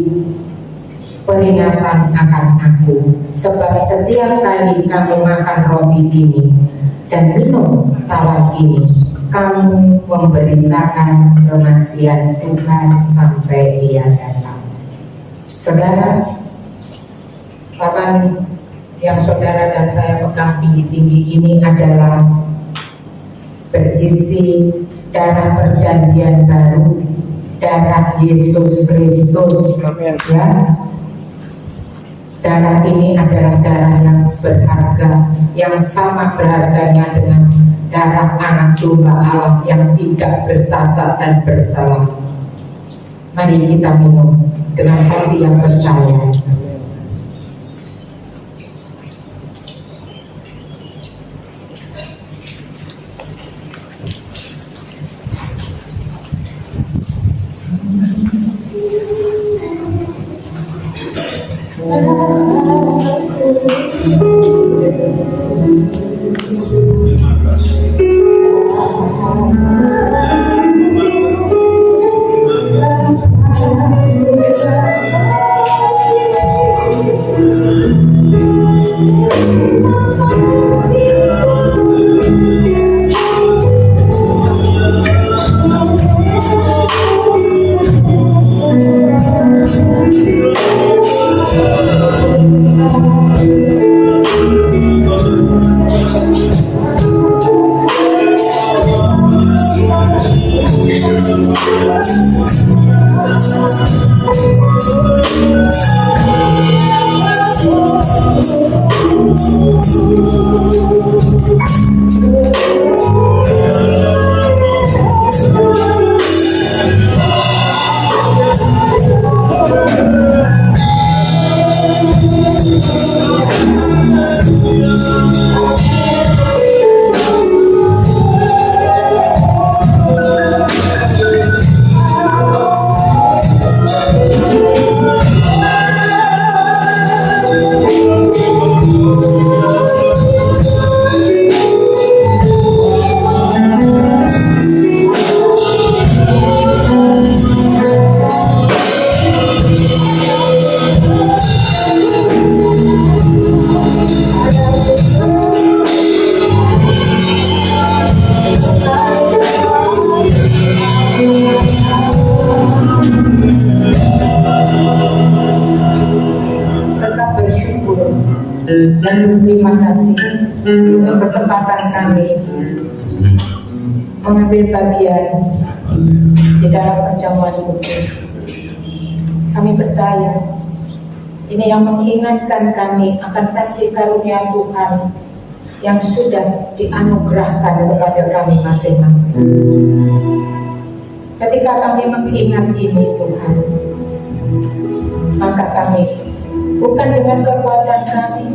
Speaker 3: peringatan akan aku. Sebab setiap kali kamu makan roti ini dan minum cawan ini, kamu memberitakan kematian Tuhan sampai ia datang. Saudara, papan yang saudara dan saya pegang tinggi-tinggi ini adalah berisi darah perjanjian baru, darah Yesus Kristus. Ya, darah ini adalah darah yang berharga, yang sama berharganya dengan darah anak domba Allah yang tidak bercacat dan bercela. Mari kita minum dengan hati yang percaya. Dan terima kasih untuk kesempatan kami mengambil bagian di dalam perjamuan kudus. Kami percaya ini yang mengingatkan kami akan kasih karunia Tuhan yang sudah dianugerahkan kepada kami masing-masing. Ketika kami mengingat ini Tuhan, maka kami bukan dengan kekuatan kami,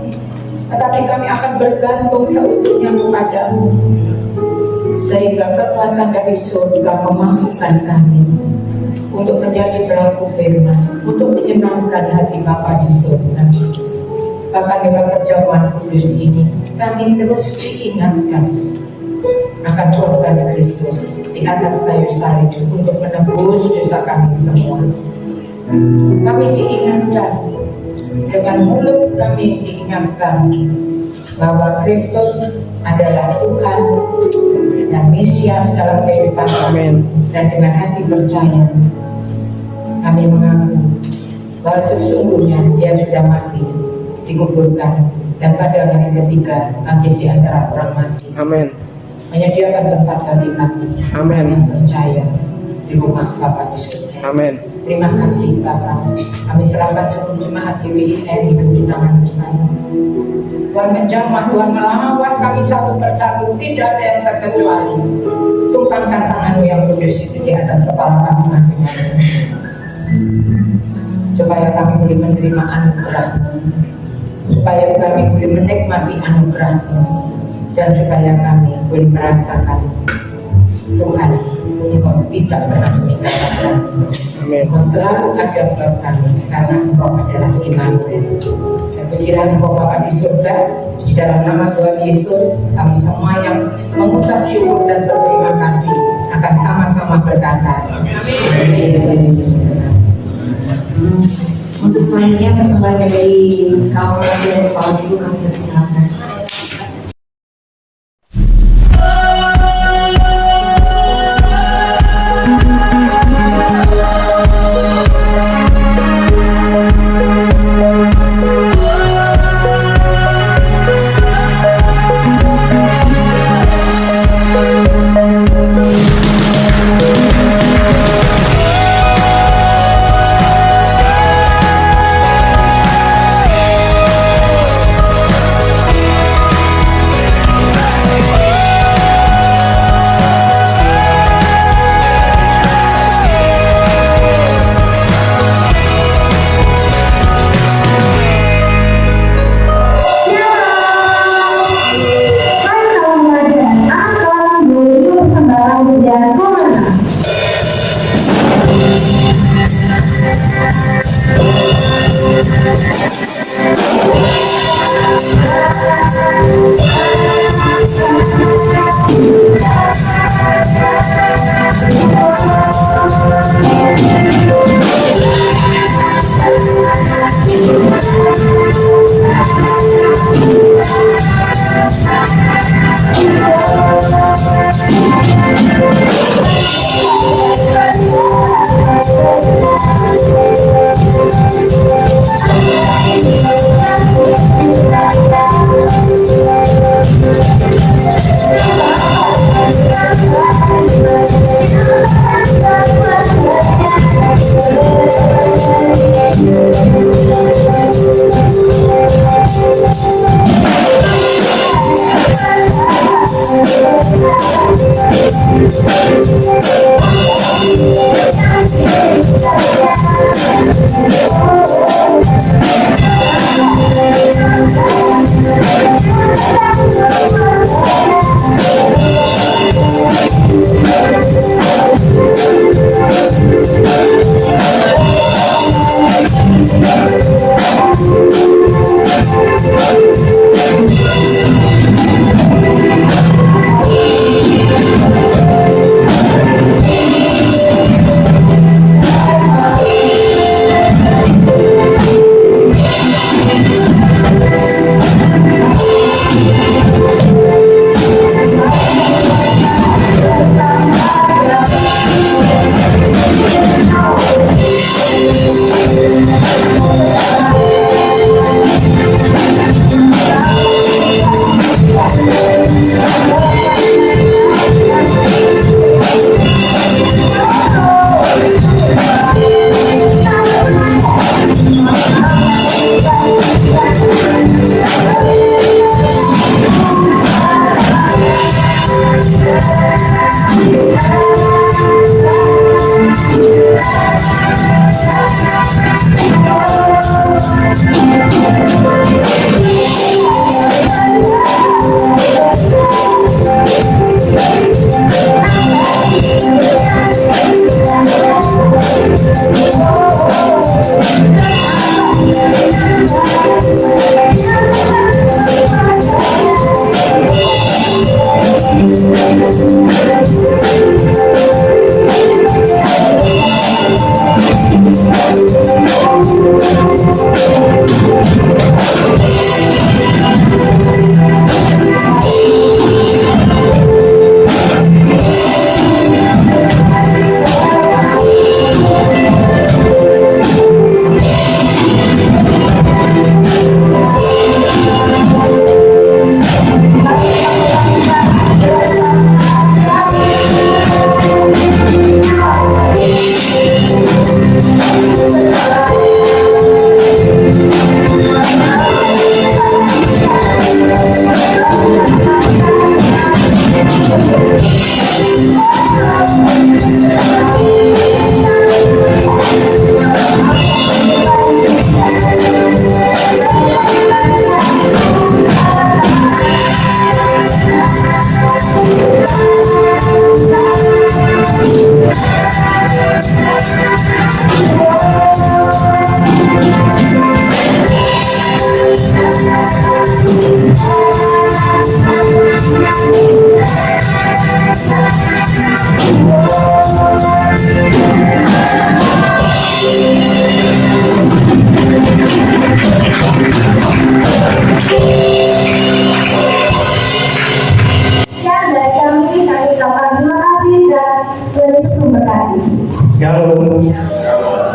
Speaker 3: tetapi kami akan bergantung seutuhnya kepadamu, sehingga kekuatan dari surga memampukan kami untuk menjadi pelaku firman, untuk menyenangkan hati Bapa di surga. Bahkan dalam perjamuan kudus ini, kami terus diingatkan akan korban Kristus di atas kayu salib untuk menebus dosa kami semua. Kami diingatkan, dengan mulut kami diingatkan bahwa Kristus adalah Tuhan dan Mesias dalam kehidupan kami. Dan dengan hati percaya kami mengaku bahwa sesungguhnya Dia sudah mati, dikuburkan, dan pada hari ketiga bangkit di antara orang mati.
Speaker 4: Amin.
Speaker 3: Menyediakan tempat bagi kami.
Speaker 4: Amin.
Speaker 3: Yang percaya di rumah Bapa di surga.
Speaker 4: Amin.
Speaker 3: Terima kasih Bapa. Kami serahkan seluruh jemaat GWIN hidup di tangan Tuhan. Tuhan menjamah, Tuhan melawat kami satu persatu, tidak ada yang terkecuali. Tumpangkan tangan-Mu yang kudus itu di atas kepala kami masing-masing, supaya kami boleh menerima anugerah, supaya kami boleh menikmati anugerah, dan supaya kami boleh merasakan Tuhan, Engkau tidak pernah meninggalkan kami. Engkau selalu ada buat kami, karena Engkau adalah Immanuel. Dan pujilah Engkau Bapa di surga, di dalam nama Tuhan Yesus, kami semua yang mengucap syukur dan berterima kasih akan sama-sama berkata, Amin.
Speaker 2: Untuk selanjutnya persembahan dari kaum laki dan kepala ibu kami persilakan.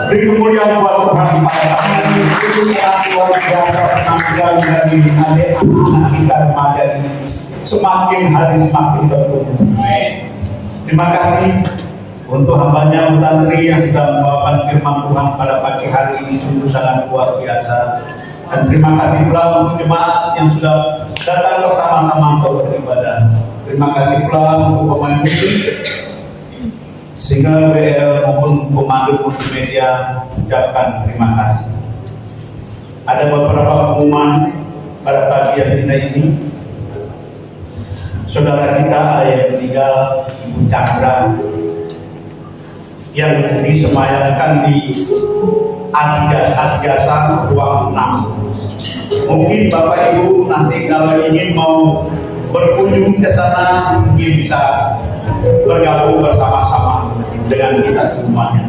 Speaker 4: Beri kemuliaan buat Tuhan pada tahun ini. Sangat luar biasa penampilan dari anak-anak kita remaja ini. Semakin hari semakin bertumbuh. Terima kasih untuk hambanya Utantri yang sudah membawakan firman Tuhan pada pagi hari ini, sungguh sangat luar biasa. Dan terima kasih pula untuk jemaat yang sudah datang bersama-sama untuk beribadah. Terima kasih pula untuk pemain musik, sehingga WL maupun pemandu multimedia ucapkan terima kasih. Ada beberapa pengumuman pada pagi yang kita ini. Saudara kita ada yang meninggal, Ibu Chandra, yang disemayamkan di Adiasa ruang 6. Mungkin Bapak Ibu nanti kalau ingin mau berkunjung ke sana, mungkin bisa bergabung bersama-sama dengan kita semuanya.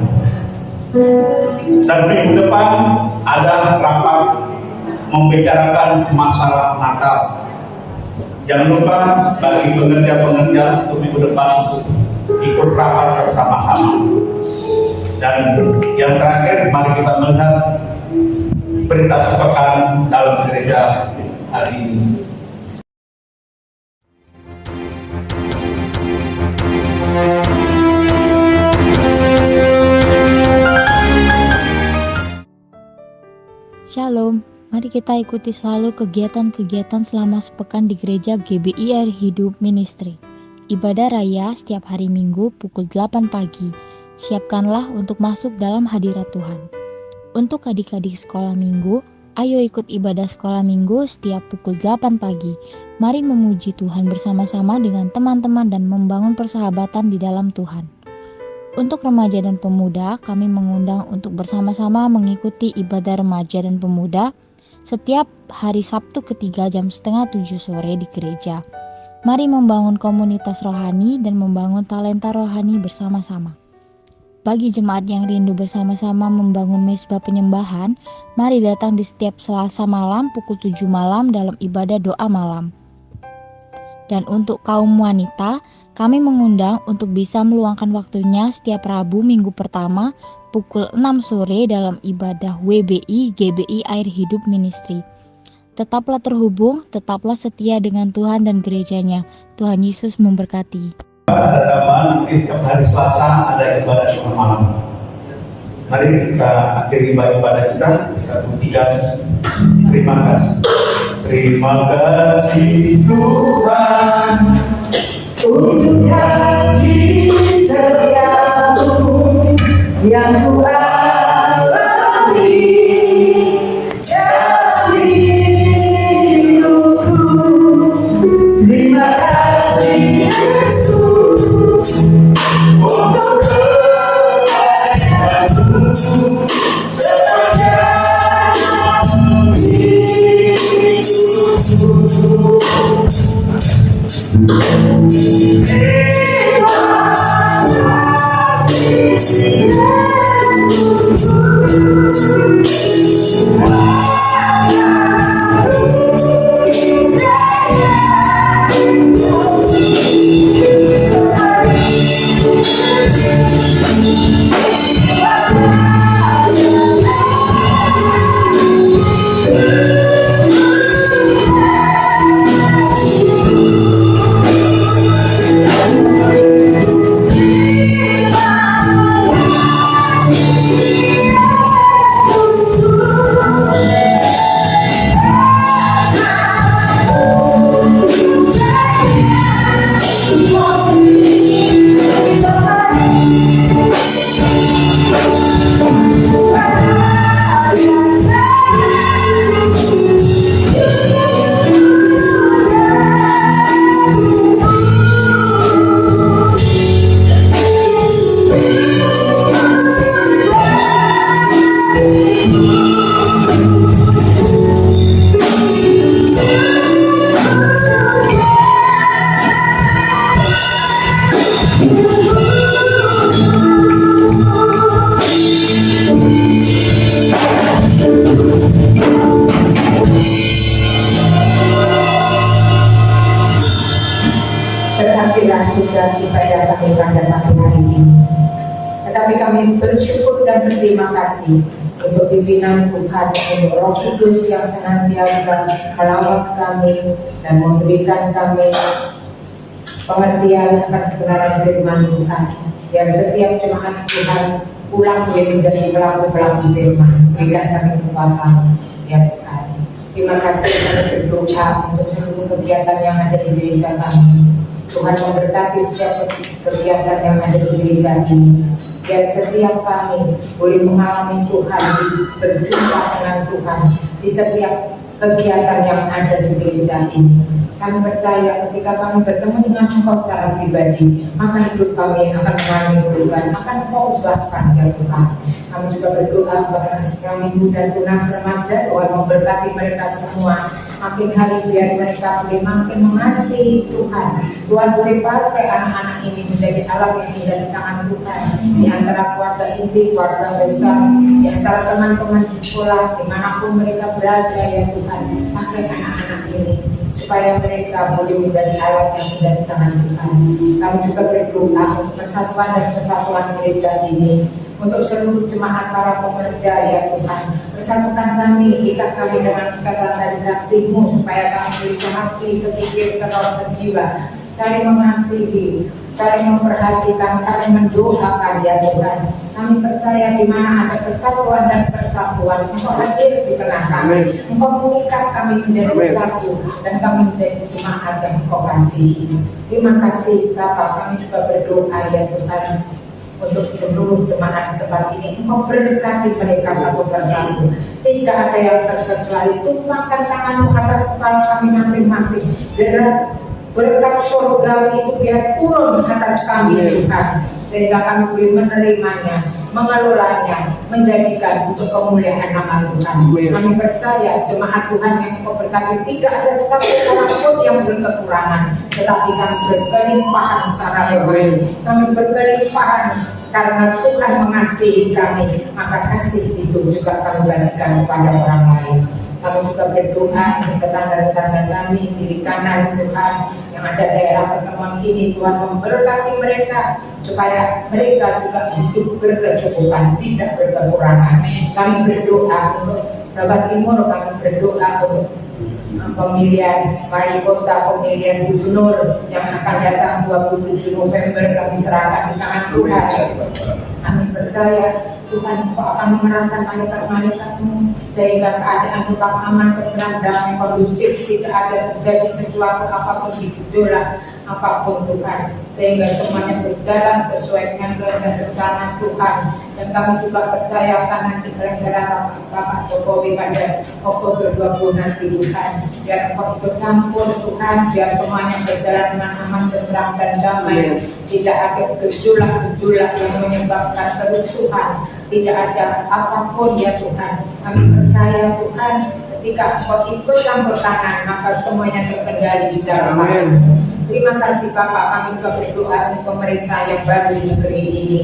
Speaker 4: Dan minggu depan ada rapat membicarakan masalah Natal. Jangan lupa bagi pengerja-pengerja untuk minggu depan ikut rapat bersama-sama. Dan yang terakhir, mari kita melihat berita sepekan dalam gereja hari ini.
Speaker 5: Shalom, mari kita ikuti selalu kegiatan-kegiatan selama sepekan di gereja GBI Air Hidup Ministry. Ibadah raya setiap hari Minggu pukul 8 pagi. Siapkanlah untuk masuk dalam hadirat Tuhan. Untuk adik-adik sekolah minggu, ayo ikut ibadah sekolah minggu setiap pukul 8 pagi. Mari memuji Tuhan bersama-sama dengan teman-teman dan membangun persahabatan di dalam Tuhan. Untuk remaja dan pemuda, kami mengundang untuk bersama-sama mengikuti ibadah remaja dan pemuda setiap hari Sabtu ketiga jam 6:30 sore di gereja. Mari membangun komunitas rohani dan membangun talenta rohani bersama-sama. Bagi jemaat yang rindu bersama-sama membangun mezbah penyembahan, mari datang di setiap Selasa malam pukul 7 malam dalam ibadah doa malam. Dan untuk kaum wanita, kami mengundang untuk bisa meluangkan waktunya setiap Rabu minggu pertama pukul 6 sore dalam ibadah WBI GBI Air Hidup Ministry. Tetaplah terhubung, tetaplah setia dengan Tuhan dan gerejanya. Tuhan Yesus memberkati.
Speaker 4: Ada tambahan, setiap hari Selasa ada ibadah doa malam. Mari kita akhiri ibadah kita buktikan. Terima kasih. Terima kasih Tuhan
Speaker 2: Untuk kasih setiamu yang ku alami dari hidupku. Terima kasih Yesus untuk kebaikanmu sepanjang hidupku. Tetapi sudah ibadah kami pada pagi hari ini. Tetapi kami bersyukur
Speaker 3: dan berterima kasih untuk pimpinan Tuhan, untuk Roh Kudus yang senantiasa melawat kami dan memberikan kami pengertian akan kebenaran firman Tuhan. Biar setiap jemaat Tuhan pulang boleh menjadi pelaku-pelaku firman. Berikan kami kekuatan, ya Tuhan. Terima kasih kami berdoa untuk seluruh kegiatan yang ada di gereja kami. Tuhan memberkati setiap kegiatan yang ada di gereja ini. Biar setiap kami boleh mengalami Tuhan, berjumpa dengan Tuhan di setiap kegiatan yang ada di gereja ini. Kami percaya ketika kami bertemu dengan Engkau secara pribadi, maka hidup kami akan mengalami perubahan, akan Engkau ubahkan, ya Tuhan. Kami juga berdoa kepada kami muda, tunas, remaja, Tuhan memberkati mereka semua. Makin hari biar mereka boleh makin mengasihi Tuhan. Tuhan boleh pakai anak-anak ini menjadi alat yang indah di tangan Tuhan. Di antara keluarga inti, keluarga besar, di antara teman-teman di sekolah, dimanapun mereka berada, ya Tuhan. Pakai anak-anak ini supaya mereka boleh menjadi alat yang indah di tangan Tuhan. Kami juga berdoa untuk persatuan dan kesatuan gereja ini, untuk seluruh jemaat para pekerja, ya Tuhan. Persatukan kami, ikat kami dengan ikatan dari kasih-Mu, supaya kami bisa hati, sepikir, serta sejiwa, saling mengasihi, saling memperhatikan, saling mendoakan, ya Tuhan. Kami percaya di mana ada kesatuan dan persatuan, Engkau hadir di tengah kami. Engkau mengikat kami menjadi satu, dan kami menjadi jemaat yang Engkau kasihi. Terima kasih Bapa, kami juga berdoa, ya Tuhan, untuk seluruh jemaat di tempat ini. Engkau berkati mereka satu persatu. Tidak ada yang terkecuali. Tumpahkan tangan-Mu atas kepala kami masing-masing. Biar berkat surgawi itu biar turun atas kami, Tuhan, sehingga kami boleh menerimanya, mengelolanya, menjadikan untuk kemuliaan nama Tuhan. Kami percaya jemaat Tuhan yang Engkau berkati tidak ada satu orang pun yang berkekurangan, tetapi kami berkelimpahan secara rohani. Kami berkelimpahan karena Tuhan mengasihi kami, maka kasih itu juga kami bagikan kepada orang lain. Kami juga berdoa untuk tetangga-tetangga kami di kanan Tuhan yang ada daerah pertemuan ini. Tuhan memberkati mereka supaya mereka juga hidup berkecukupan, tidak berkekurangan. Kami berdoa untuk Jawa Timur, kami berdoa untuk pemilihan wali kota, pemilihan gubernur yang akan datang 27 November. Kami serahkan di tangan Tuhan. Kami percaya Tuhan Engkau akan mengerahkan malaikat-malaikat-Mu sehingga keadaan tetap aman, tenang, damai, kondusif, tidak ada terjadi sesuatu apapun di gejolak apapun Tuhan, sehingga semuanya berjalan sesuai dengan kehendak rencana Tuhan. Dan kami juga percaya akan nanti kelengaran Bapak Jokowi pada Oktober 20 nanti Tuhan, biar Engkau ikut campur Tuhan, biar semuanya berjalan dengan aman, tenang, dan damai. Tidak ada gejolak-gejolak yang menyebabkan kerusuhan, tidak ada apapun, ya Tuhan. Kami percaya Tuhan, ketika Engkau ikut campur tangan, maka semuanya terkendali di dalam tangan. Terima kasih Bapak, kami juga berdoa untuk pemerintah yang baru di negeri ini.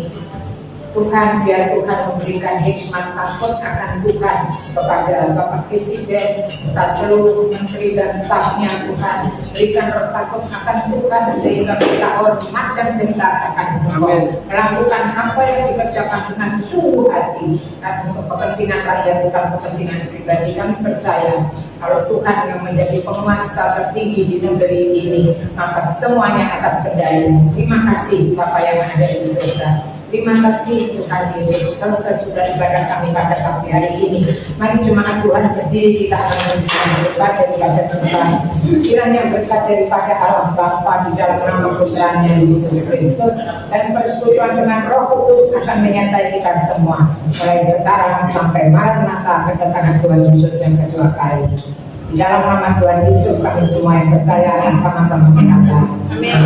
Speaker 3: Tuhan, biar Tuhan memberikan hikmat takut akan Tuhan kepada Bapak Presiden, serta seluruh menteri dan stafnya. Tuhan, berikan roh takut akan Tuhan sehingga kita hormat dan cinta akan Tuhan, melakukan apa yang dikerjakan dengan sungguh hati dan untuk kepentingan rakyat, bukan kepentingan pribadi. Kami percaya kalau Tuhan yang menjadi penguasa tertinggi di negeri ini, maka semuanya atas kendali. Terima kasih Bapak yang ada di surga. Terima kasih Tuhan Yesus. Selesai sudah ibadah kami pada pagi hari ini. Mari jemaat Tuhan berdiri, kita akan memberikan berkat daripada Tuhan. Kiranya berkat daripada Allah Bapa di dalam nama Putranya Yesus Kristus dan persekutuan dengan Roh Kudus akan menyertai kita semua mulai sekarang sampai Maranatha, kedatangan Tuhan Yesus yang kedua kali. Di dalam nama Tuhan Yesus kami semua yang percaya akan sama-sama berkata. Amin.